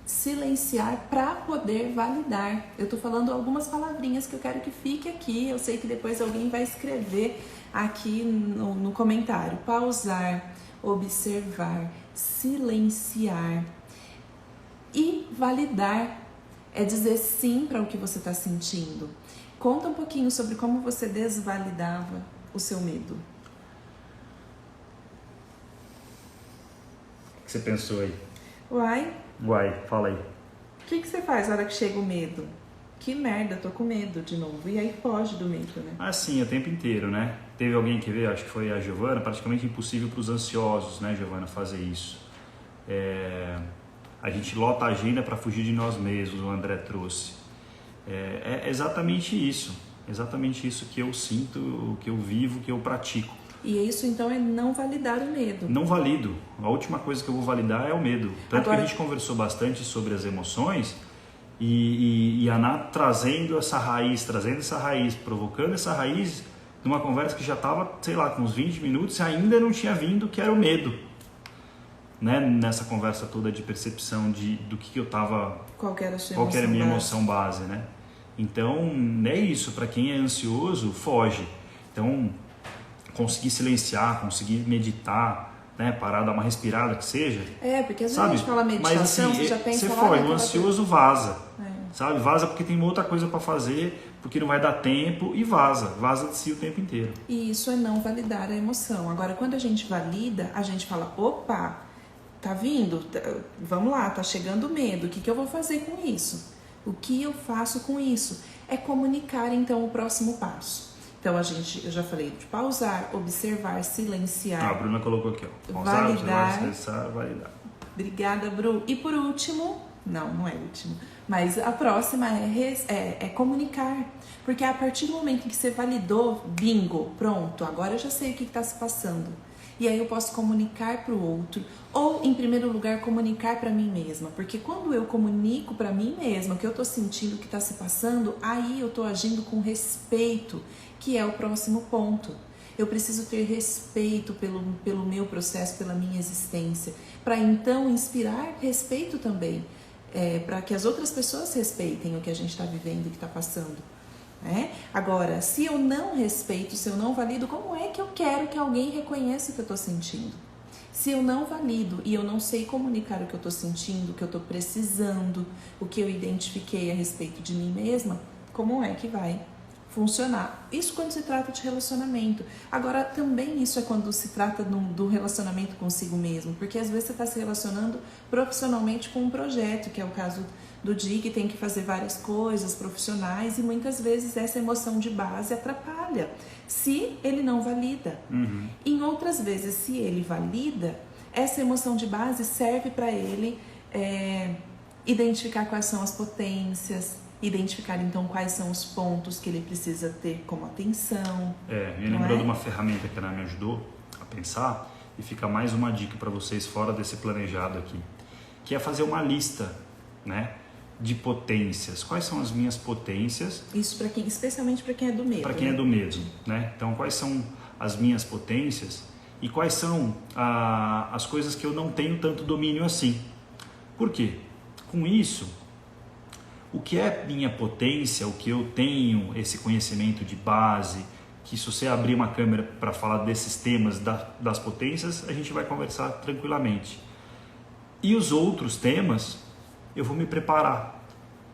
Silenciar para poder validar. Eu tô falando algumas palavrinhas que eu quero que fique aqui. Eu sei que depois alguém vai escrever aqui no comentário. Pausar, observar, silenciar e validar. É dizer sim para o que você está sentindo. Conta um pouquinho sobre como você desvalidava o seu medo. O que você pensou aí? Uai, fala aí. o que você faz na hora que chega o medo? Que merda, tô com medo de novo. E aí foge do medo, né? Ah, sim, o tempo inteiro, né? Teve alguém que veio, acho que foi a Giovana, praticamente impossível para os ansiosos, né, Giovana, fazer isso. A gente lota a agenda para fugir de nós mesmos, o André trouxe. É exatamente isso que eu sinto, que eu vivo, que eu pratico. E isso então é não validar o medo. Não valido. A última coisa que eu vou validar é o medo. Tanto Agora... que a gente conversou bastante sobre as emoções e a Ana trazendo essa raiz, provocando essa raiz numa conversa que já estava, sei lá, com uns 20 minutos e ainda não tinha vindo, que era o medo. Né? Nessa conversa toda de percepção do que eu estava... Qual que era a sua qual que era a minha emoção emoção base, né? Então, é isso. Para quem é ansioso, foge. Então, conseguir silenciar, conseguir meditar, né? Parar, dar uma respirada, que seja. Porque às vezes a gente fala meditação, mas, assim, você já pensa... Você foge, o ansioso vaza. É. Sabe? Vaza porque tem outra coisa para fazer, porque não vai dar tempo e vaza de si o tempo inteiro. E isso é não validar a emoção. Agora, quando a gente valida, a gente fala, opa, tá vindo? Vamos lá, tá chegando o medo, o que eu vou fazer com isso? O que eu faço com isso? É comunicar, então, o próximo passo. Então, eu já falei de pausar, observar, silenciar. A Bruna colocou aqui, ó. Pausar, validar. Silenciar, validar. Obrigada, Bru. E por último, não é último, mas a próxima é comunicar. Porque a partir do momento em que você validou, bingo, pronto, agora eu já sei o que está se passando. E aí eu posso comunicar para o outro, ou em primeiro lugar comunicar para mim mesma, porque quando eu comunico para mim mesma o que eu estou sentindo, o que está se passando, aí eu estou agindo com respeito, que é o próximo ponto. Eu preciso ter respeito pelo meu processo, pela minha existência, para então inspirar respeito também, para que as outras pessoas respeitem o que a gente está vivendo, o que está passando. Agora, se eu não respeito, se eu não valido, como é que eu quero que alguém reconheça o que eu estou sentindo? Se eu não valido e eu não sei comunicar o que eu estou sentindo, o que eu estou precisando, o que eu identifiquei a respeito de mim mesma, como é que vai funcionar? Isso quando se trata de relacionamento. Agora, também isso é quando se trata do relacionamento consigo mesmo, porque às vezes você está se relacionando profissionalmente com um projeto, que é o caso do Di, que tem que fazer várias coisas profissionais, e muitas vezes essa emoção de base atrapalha, se ele não valida. Em outras vezes, se ele valida, essa emoção de base serve para ele identificar quais são as potências, identificar então quais são os pontos que ele precisa ter como atenção. Me lembrou de uma ferramenta que ela me ajudou a pensar, e fica mais uma dica para vocês fora desse planejado aqui, que é fazer uma lista, né, de potências. Quais são as minhas potências? Isso para quem, especialmente para quem é do medo. Para quem é do medo, né? Então, quais são as minhas potências e quais são as coisas que eu não tenho tanto domínio assim? Por quê? Com isso, o que é minha potência, o que eu tenho esse conhecimento de base, que se você abrir uma câmera para falar desses temas das potências, a gente vai conversar tranquilamente. E os outros temas, eu vou me preparar.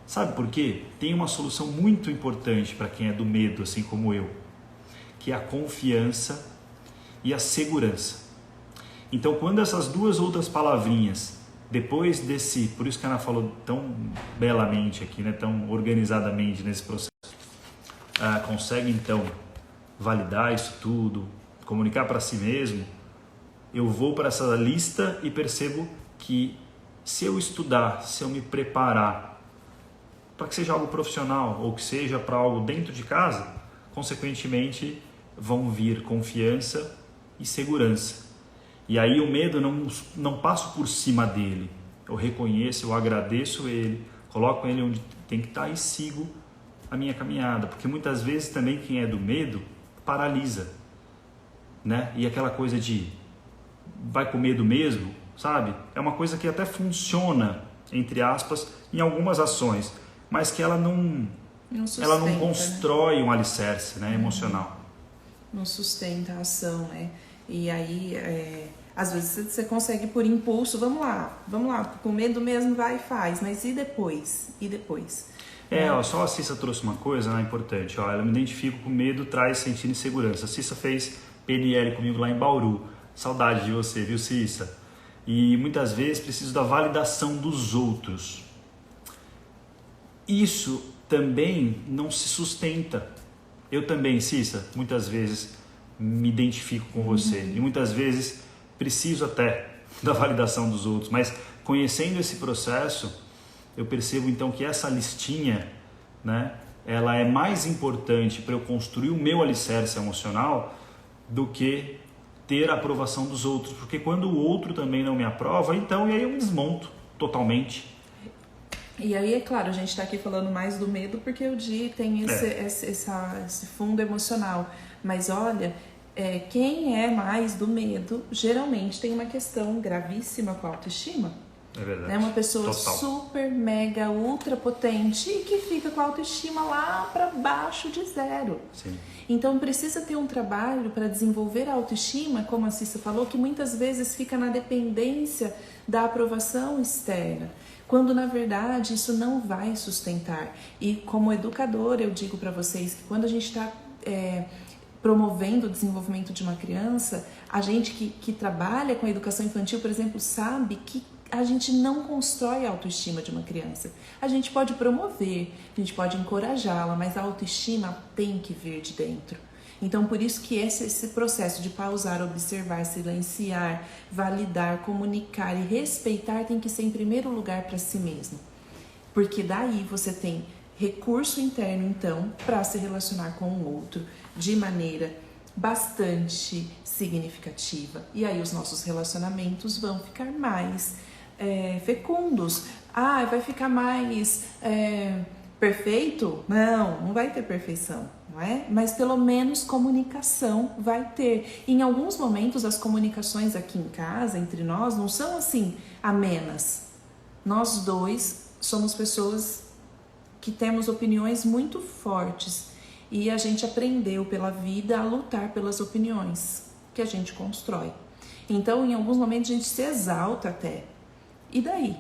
Sabe por quê? Tem uma solução muito importante para quem é do medo, assim como eu, que é a confiança e a segurança. Então, quando essas duas outras palavrinhas, depois desse, por isso que a Ana falou tão belamente aqui, né, tão organizadamente nesse processo, consegue então validar isso tudo, comunicar para si mesmo, eu vou para essa lista e percebo que se eu estudar, se eu me preparar para que seja algo profissional ou que seja para algo dentro de casa, consequentemente vão vir confiança e segurança. E aí o medo não passo por cima dele, eu reconheço, eu agradeço ele, coloco ele onde tem que estar e sigo a minha caminhada, porque muitas vezes também quem é do medo paralisa, né? E aquela coisa de vai com medo mesmo, sabe? É uma coisa que até funciona, entre aspas, em algumas ações, mas que ela não constrói, né, um alicerce, né, emocional. Não sustenta a ação, né? E aí, às vezes você consegue por impulso, vamos lá, com medo mesmo vai e faz, mas e depois? Só a Cissa trouxe uma coisa, né, importante, ela me identifica com medo, traz sentindo insegurança. A Cissa fez PNL comigo lá em Bauru, saudade de você, viu, Cissa? E muitas vezes preciso da validação dos outros. Isso também não se sustenta. Eu também, Cissa, muitas vezes me identifico com você e muitas vezes preciso até da validação dos outros, mas conhecendo esse processo, eu percebo então que essa listinha, né, ela é mais importante para eu construir o meu alicerce emocional do que ter a aprovação dos outros, porque quando o outro também não me aprova, então e aí eu me desmonto totalmente. E aí, é claro, a gente está aqui falando mais do medo porque o Di tem esse fundo emocional. Mas olha, quem é mais do medo geralmente tem uma questão gravíssima com a autoestima. É verdade. É uma pessoa Total. super, mega, ultra potente e que fica com a autoestima lá para baixo de zero. Sim. Então precisa ter um trabalho para desenvolver a autoestima, como a Cissa falou, que muitas vezes fica na dependência da aprovação externa, quando na verdade isso não vai sustentar. E como educadora eu digo para vocês que quando a gente está promovendo o desenvolvimento de uma criança, a gente que trabalha com a educação infantil, por exemplo, sabe que a gente não constrói a autoestima de uma criança. A gente pode promover, a gente pode encorajá-la, mas a autoestima tem que vir de dentro. Então, por isso que esse processo de pausar, observar, silenciar, validar, comunicar e respeitar tem que ser em primeiro lugar para si mesmo. Porque daí você tem recurso interno, então, para se relacionar com o outro de maneira bastante significativa. E aí os nossos relacionamentos vão ficar mais fecundos. Vai ficar mais perfeito? Não vai ter perfeição, não é? Mas pelo menos comunicação vai ter. Em alguns momentos as comunicações aqui em casa, entre nós, não são assim amenas. Nós dois somos pessoas que temos opiniões muito fortes e a gente aprendeu pela vida a lutar pelas opiniões que a gente constrói. Então, em alguns momentos a gente se exalta até. E daí?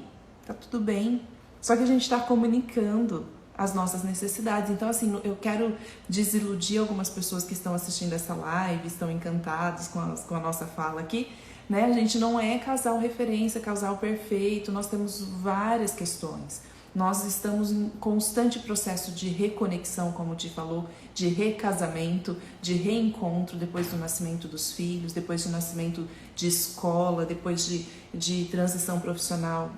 Tá tudo bem. Só que a gente está comunicando as nossas necessidades. Então, assim, eu quero desiludir algumas pessoas que estão assistindo essa live, estão encantados com a nossa fala aqui, né? A gente não é casal referência, casal perfeito, nós temos várias questões. Nós estamos em constante processo de reconexão, como o Di falou, de recasamento, de reencontro depois do nascimento dos filhos, depois do nascimento de escola, depois de transição profissional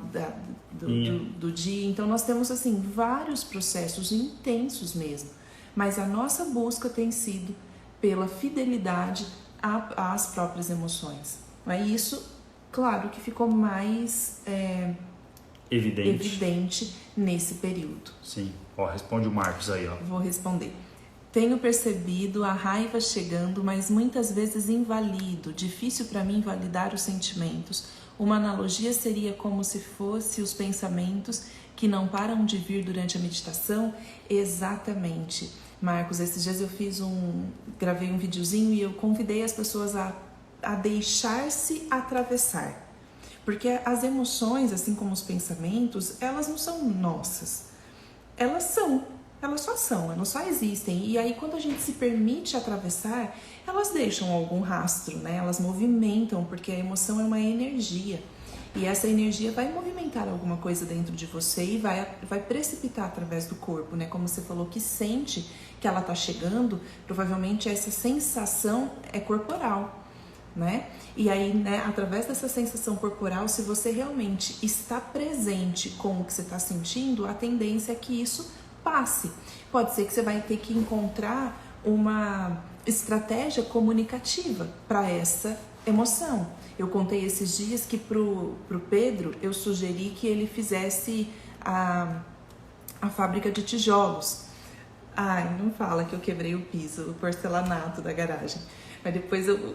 do Di. Então nós temos assim vários processos intensos mesmo, mas a nossa busca tem sido pela fidelidade às próprias emoções. Mas isso, claro, que ficou mais evidente nesse período. Sim. Responde o Marcos aí, ó. Vou responder. Tenho percebido a raiva chegando, mas muitas vezes invalido. Difícil para mim validar os sentimentos. Uma analogia seria como se fosse os pensamentos que não param de vir durante a meditação? Exatamente. Marcos, esses dias eu gravei um videozinho e eu convidei as pessoas a deixar-se atravessar. Porque as emoções, assim como os pensamentos, elas não são nossas. Elas só existem. E aí, quando a gente se permite atravessar, elas deixam algum rastro, né? Elas movimentam, porque a emoção é uma energia. E essa energia vai movimentar alguma coisa dentro de você e vai precipitar através do corpo, né? Como você falou que sente que ela tá chegando, provavelmente essa sensação é corporal, né? E aí, né, através dessa sensação corporal, se você realmente está presente com o que você está sentindo, a tendência é que isso passe. Pode ser que você vai ter que encontrar uma estratégia comunicativa para essa emoção. Eu contei esses dias que pro Pedro eu sugeri que ele fizesse a fábrica de tijolos. Ai, não fala que eu quebrei o piso, o porcelanato da garagem. Mas depois eu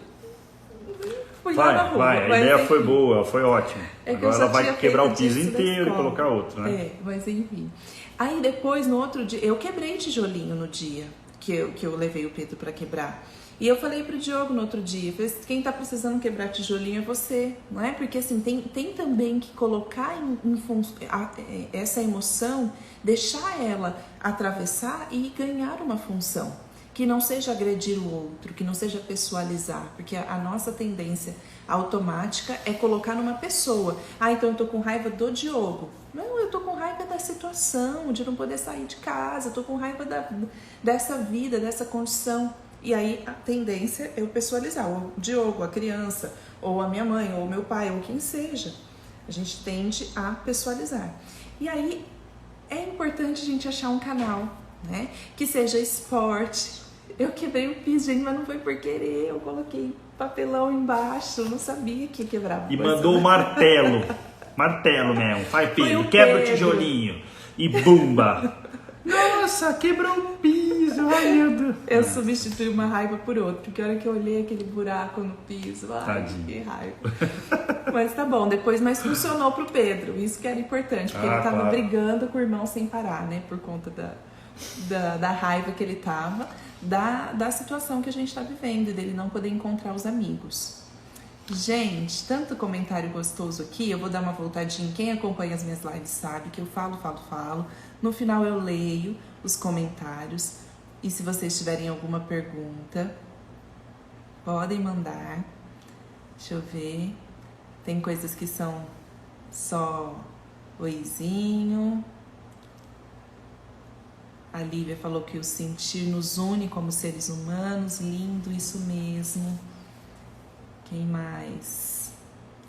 fui lá na rua. Vai, a ideia foi boa, foi ótima. Agora ela vai quebrar o piso inteiro e colocar outro, né? É, mas enfim. Aí depois, no outro dia, eu quebrei tijolinho no dia que eu levei o Pedro para quebrar. E eu falei pro Diogo no outro dia, quem tá precisando quebrar tijolinho é você, não é? Porque assim, tem também que colocar essa emoção, deixar ela atravessar e ganhar uma função. Que não seja agredir o outro, que não seja pessoalizar, porque a nossa tendência automática é colocar numa pessoa. Ah, então eu tô com raiva do Diogo. Não, eu tô com raiva da situação, de não poder sair de casa, eu tô com raiva dessa vida, dessa condição. E aí a tendência é eu pessoalizar, o Diogo, a criança, ou a minha mãe, ou o meu pai, ou quem seja. A gente tende a pessoalizar. E aí é importante a gente achar um canal, né, que seja esporte. Eu quebrei o piso, gente, mas não foi por querer, eu coloquei papelão embaixo, não sabia que ia quebrar. E mandou o martelo mesmo, faz Pedro, quebra o tijolinho e bumba. Nossa, quebrou o piso, ai meu Deus. Eu substituí uma raiva por outra, porque a hora que eu olhei aquele buraco no piso, ai, que raiva. Mas tá bom, mas funcionou pro Pedro, isso que era importante, porque ele tava brigando com o irmão sem parar, né, por conta da raiva que ele tava, da situação que a gente tá vivendo, e dele não poder encontrar os amigos. Gente, tanto comentário gostoso aqui, eu vou dar uma voltadinha. Quem acompanha as minhas lives sabe que eu falo. No final eu leio os comentários. E se vocês tiverem alguma pergunta, podem mandar. Deixa eu ver. Tem coisas que são só oizinho. A Lívia falou que o sentir nos une como seres humanos. Lindo, isso mesmo. Quem mais?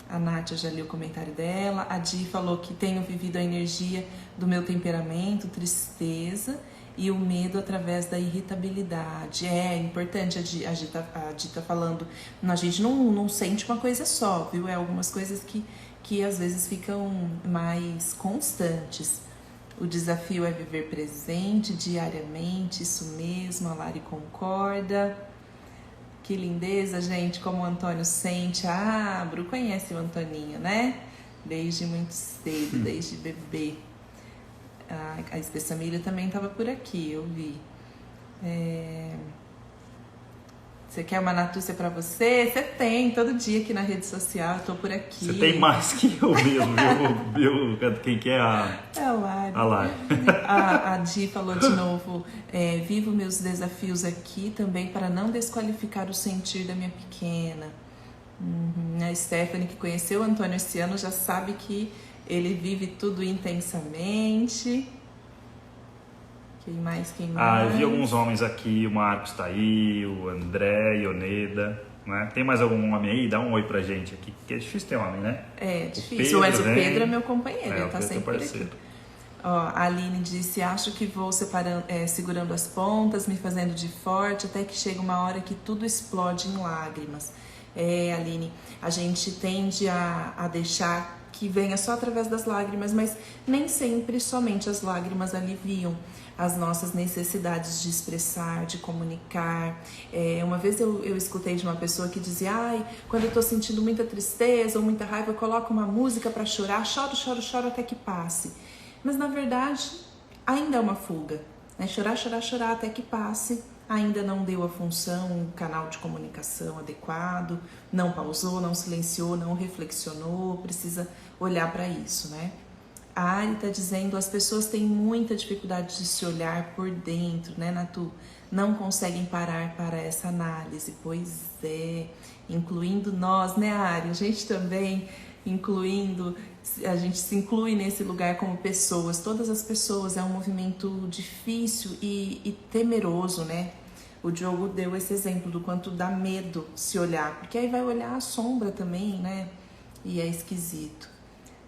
A Nátia já leu o comentário dela. A Di falou que tenho vivido a energia do meu temperamento, tristeza e o medo através da irritabilidade. É importante, a Di tá falando. A gente não sente uma coisa só, viu? É algumas coisas que às vezes ficam mais constantes. O desafio é viver presente diariamente, isso mesmo, a Lari concorda. Que lindeza, gente, como o Antônio sente. Ah, a Bru conhece o Antoninho, né? Desde muito cedo, desde bebê. A Espessamilha também estava por aqui, eu vi. Você quer uma natúcia pra você? Você tem, todo dia aqui na rede social, eu tô por aqui. Você tem mais que eu mesmo, viu? Quem que é É a Lari. A Lari. A Di falou de novo, vivo meus desafios aqui também para não desqualificar o sentir da minha pequena. A Stephanie, que conheceu o Antônio esse ano, já sabe que ele vive tudo intensamente. Quem mais? Eu vi alguns homens aqui, o Marcos tá aí, o André, Ioneda, né? Tem mais algum homem aí? Dá um oi pra gente aqui, porque é difícil ter homem, né? É difícil, mas o Pedro é meu companheiro, ele tá sempre por aqui. Ó, a Aline disse, acho que vou segurando as pontas, me fazendo de forte, até que chega uma hora que tudo explode em lágrimas. Aline, a gente tende a deixar que venha só através das lágrimas, mas nem sempre somente as lágrimas aliviam as nossas necessidades de expressar, de comunicar. Uma vez eu escutei de uma pessoa que dizia, quando eu tô sentindo muita tristeza ou muita raiva, eu coloco uma música para chorar, choro até que passe. Mas na verdade, ainda é uma fuga, né? Chorar, chorar, chorar até que passe. Ainda não deu a função, um canal de comunicação adequado, não pausou, não silenciou, não reflexionou, precisa olhar para isso, né? A Ari está dizendo, as pessoas têm muita dificuldade de se olhar por dentro, né, Natu? Não conseguem parar para essa análise. Pois é, incluindo nós, né, Ari? A gente também, a gente se inclui nesse lugar como pessoas. Todas as pessoas, é um movimento difícil e temeroso, né? O Diogo deu esse exemplo do quanto dá medo se olhar, porque aí vai olhar a sombra também, né? E é esquisito.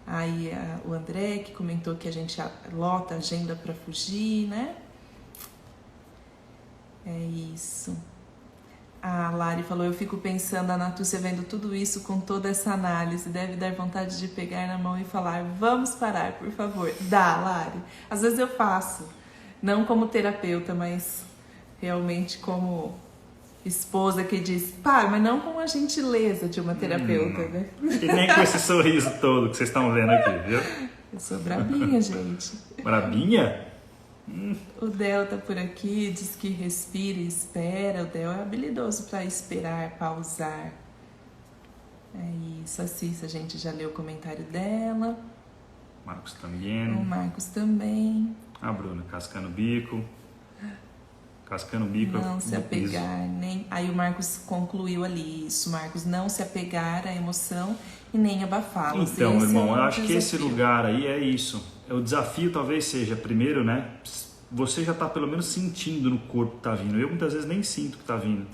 Aí o André que comentou que a gente lota a agenda para fugir, né? É isso. A Lari falou, eu fico pensando, a Natúcia vendo tudo isso com toda essa análise, deve dar vontade de pegar na mão e falar, vamos parar, por favor. Dá, Lari. Às vezes eu faço, não como terapeuta, mas realmente como esposa que diz, pá, mas não com a gentileza de uma terapeuta, né? E nem com esse sorriso todo que vocês estão vendo aqui, viu? Eu sou brabinha, gente. Brabinha? O Del tá por aqui, diz que respira e espera. O Del é habilidoso para esperar, pausar. É isso, a Cissa, a gente já leu o comentário dela. Marcos também. O Marcos também. A Bruna, cascando o bico. Cascando o bico. Não se apegar, nem... Aí o Marcos concluiu ali isso, Marcos, não se apegar à emoção e nem abafá-los. Então, irmão, eu acho que esse lugar aí é isso. O desafio talvez seja, primeiro, né? Você já tá pelo menos sentindo no corpo que tá vindo. Eu muitas vezes nem sinto que tá vindo.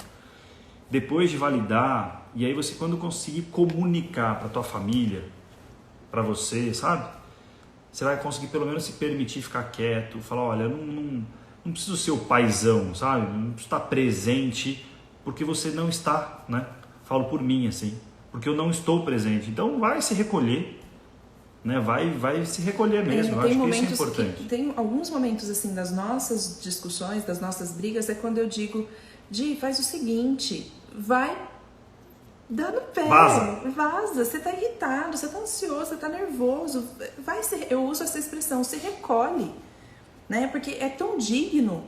Depois de validar, e aí você quando conseguir comunicar pra tua família, pra você, sabe? Você vai conseguir pelo menos se permitir ficar quieto, falar, olha, não preciso ser o paizão, sabe? Não preciso estar presente porque você não está, né? Falo por mim, assim. Porque eu não estou presente. Então vai se recolher, né? Vai se recolher mesmo. Eu acho que isso é importante. Tem alguns momentos, assim, das nossas discussões, das nossas brigas, é quando eu digo, Di, faz o seguinte, vai dando pé. Vaza. Você tá irritado, você tá ansioso, você tá nervoso. Eu uso essa expressão, se recolhe. Né? Porque é tão digno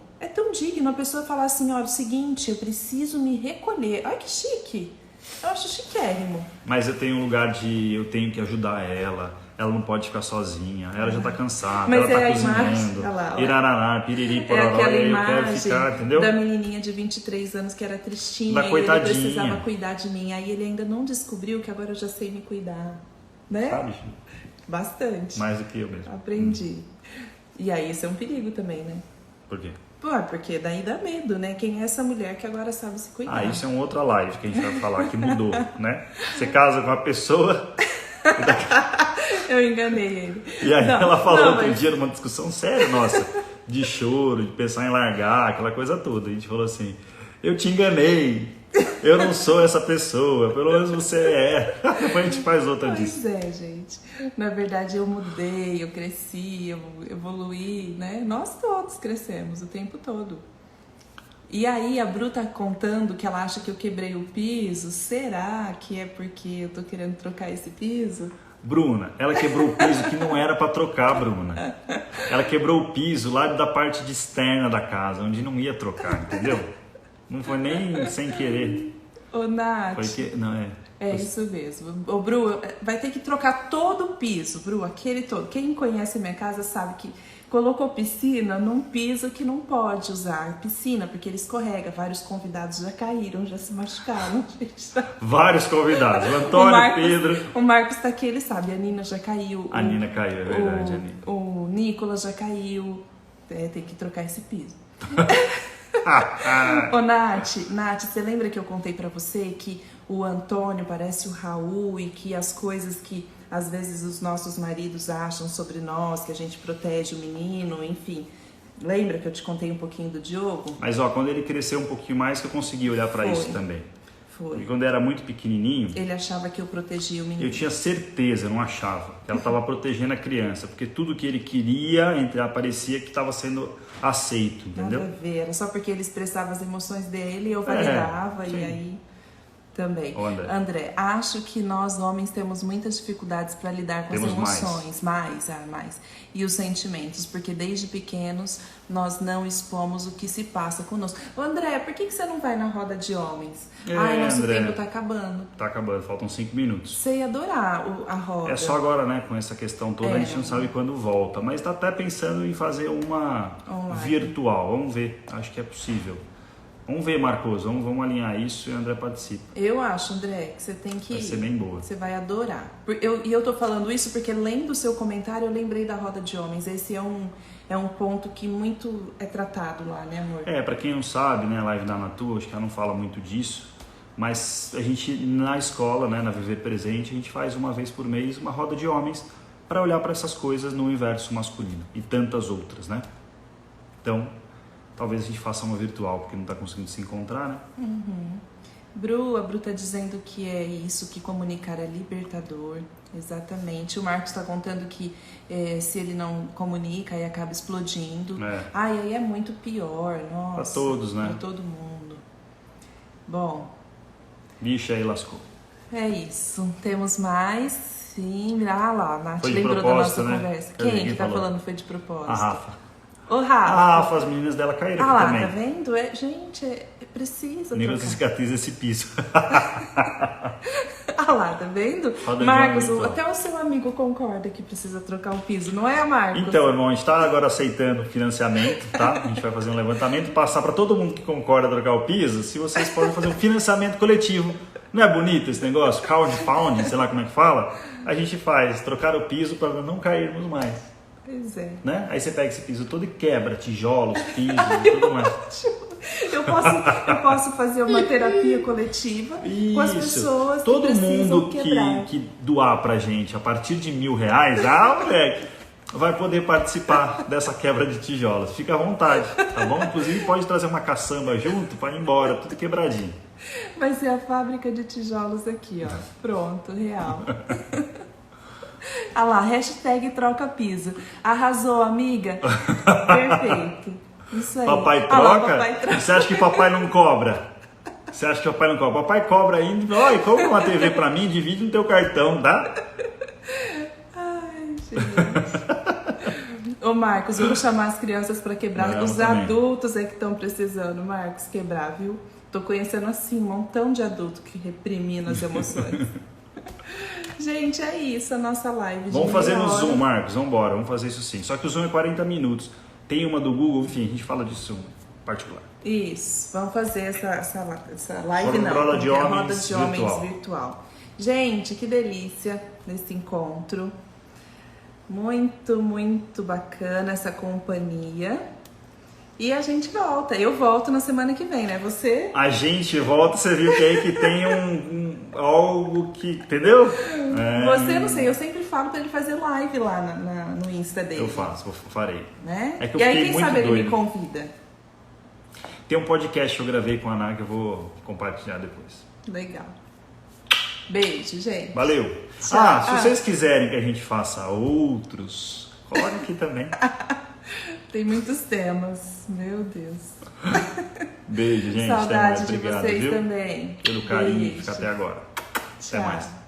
a pessoa falar assim, olha, é o seguinte, eu preciso me recolher. Ai, que chique, eu acho chiquérrimo. Mas eu tenho um lugar eu tenho que ajudar ela não pode ficar sozinha, ela já tá cansada, mas ela é tá cozinhando, irarará, piriri, pororó, eu quero ficar, entendeu? Da menininha de 23 anos que era tristinha, da e coitadinha. ele precisava cuidar de mim, aí ele ainda não descobriu que agora eu já sei me cuidar, né? Sabe? Bastante. Mais do que eu mesmo. Aprendi. E aí isso é um perigo também, né? Por quê? Porque daí dá medo, né? Quem é essa mulher que agora sabe se cuidar? Isso é uma outra live que a gente vai falar, que mudou, né? Você casa com uma pessoa... Eu enganei ele. E aí ela falou outro dia numa discussão séria, nossa, de choro, de pensar em largar, aquela coisa toda. A gente falou assim, eu te enganei, eu não sou essa pessoa, pelo menos você é. Depois a gente faz outra disso. Pois é, gente. Na verdade eu mudei, eu cresci, eu evoluí, né? Nós todos crescemos o tempo todo. E aí a Bru tá contando que ela acha que eu quebrei o piso. Será que é porque eu tô querendo trocar esse piso? Bruna, ela quebrou o piso que não era pra trocar, Bruna. Ela quebrou o piso lá da parte de externa da casa, onde não ia trocar, entendeu? Não foi nem sem querer. Ô, Nath. Foi que... Não, É isso mesmo. Ô, Bru, vai ter que trocar todo o piso, Bru, aquele todo. Quem conhece minha casa sabe que colocou piscina num piso que não pode usar piscina, porque ele escorrega. Vários convidados já caíram, já se machucaram. Vários convidados. O Antônio, Pedro. O Marcos tá aqui, ele sabe. A Nina já caiu. A Nina caiu, é verdade, a Nina. O Nicolas já caiu. Tem que trocar esse piso. Ô, Nath, você lembra que eu contei pra você que o Antônio parece o Raul e que as coisas que às vezes os nossos maridos acham sobre nós, que a gente protege o menino, enfim. Lembra que eu te contei um pouquinho do Diogo? Mas quando ele cresceu um pouquinho mais que eu consegui olhar pra isso também. Foi. Porque quando era muito pequenininho... Ele achava que eu protegia o menino. Eu tinha certeza, não achava, que ela estava protegendo a criança. Porque tudo que ele queria, parecia que estava sendo aceito, entendeu? Nada a ver, era só porque ele expressava as emoções dele, eu validava e aí... Também. Ô, André. André, acho que nós homens temos muitas dificuldades para lidar com Temos as emoções, mais. E os sentimentos, porque desde pequenos nós não expomos o que se passa conosco. Ô, André, por que você não vai na roda de homens? Ai, nosso André, tempo tá acabando. Tá acabando, faltam 5 minutos. Você ia adorar a roda. É só agora, né, com essa questão toda, a gente não sabe quando volta, mas tá até pensando em fazer uma Online. virtual, vamos ver, acho que é possível. Vamos ver, Marcos, vamos alinhar isso e o André participa. Eu acho, André, que você tem que ir. Vai ser bem boa. Você vai adorar. E eu tô falando isso porque lendo o seu comentário, eu lembrei da roda de homens. Esse é um ponto que muito é tratado lá, né, amor? Pra quem não sabe, né, a live da Natu, acho que ela não fala muito disso, mas a gente, na escola, né, na Viver Presente, a gente faz uma vez por mês uma roda de homens para olhar para essas coisas no universo masculino e tantas outras, né? Então, talvez a gente faça uma virtual, porque não está conseguindo se encontrar, né? A Bru tá dizendo que é isso, que comunicar é libertador. Exatamente. O Marcos está contando que se ele não comunica, aí acaba explodindo. Ai, aí é muito pior, nossa. Para todos, né? Para todo mundo. Bom. Bicho, aí lascou. É isso. Temos mais. Sim. Ah lá, a Nath lembrou da nossa conversa. Quem que tá falando foi de propósito? A Rafa. Ô, Rafa. A Rafa, as meninas dela caíram aqui lá, também. Tá vendo? Gente, precisa Nível trocar. de cicatriz esse piso. Lá, tá vendo? Marcos, até o seu amigo concorda que precisa trocar o piso, não é, Marcos? Então, irmão, a gente tá agora aceitando financiamento, tá? A gente vai fazer um levantamento, passar para todo mundo que concorda trocar o piso, se vocês podem fazer um financiamento coletivo. Não é bonito esse negócio? Crowdfunding, sei lá como é que fala. A gente faz trocar o piso para não cairmos mais. Pois é. Né? Aí você pega esse piso todo e quebra tijolos, pisos e tudo mais. Eu posso fazer uma terapia coletiva com as pessoas que todo precisam mundo quebrar. que doar pra gente a partir de R$1.000, moleque, vai poder participar dessa quebra de tijolos. Fica à vontade, tá bom? Inclusive pode trazer uma caçamba junto para ir embora, tudo quebradinho. Vai ser a fábrica de tijolos aqui, ó. Pronto, real. Lá, hashtag troca piso. Arrasou, amiga? Perfeito. Isso aí. Papai troca? Lá, papai troca. Você acha que papai não cobra? Você acha que papai não cobra? Papai cobra ainda. Olha, compra uma TV pra mim, divide no teu cartão, tá? Ai, gente. Ô, Marcos, vamos chamar as crianças pra quebrar. Os adultos é que estão precisando, Marcos, quebrar, viu? Tô conhecendo assim um montão de adulto que reprimindo as emoções. Gente, é isso, a nossa live. Vamos fazer no Zoom, Marcos, vamos embora, vamos fazer isso sim. Só que o Zoom é 40 minutos. Tem uma do Google, enfim, a gente fala disso em particular. Isso, vamos fazer essa live, não. Roda de homens virtual. Gente, que delícia esse encontro. Muito, muito bacana essa companhia. E a gente volta. Eu volto na semana que vem, né? Você? A gente volta, você viu que aí que tem algo que... Entendeu? Você, não sei, eu sempre falo pra ele fazer live lá no Insta dele. Eu farei. Né? É que eu e aí, fiquei quem muito sabe doido. ele me convida. Tem um podcast que eu gravei com a Ana que eu vou compartilhar depois. Legal. Beijo, gente. Valeu. Tchau. Se vocês quiserem que a gente faça outros, coloque aqui também. Tem muitos temas. Meu Deus. Beijo, gente. Saudade Até mais. de Obrigado, vocês viu? também. Pelo carinho, Beijo. fica até agora. Tchau. Até mais.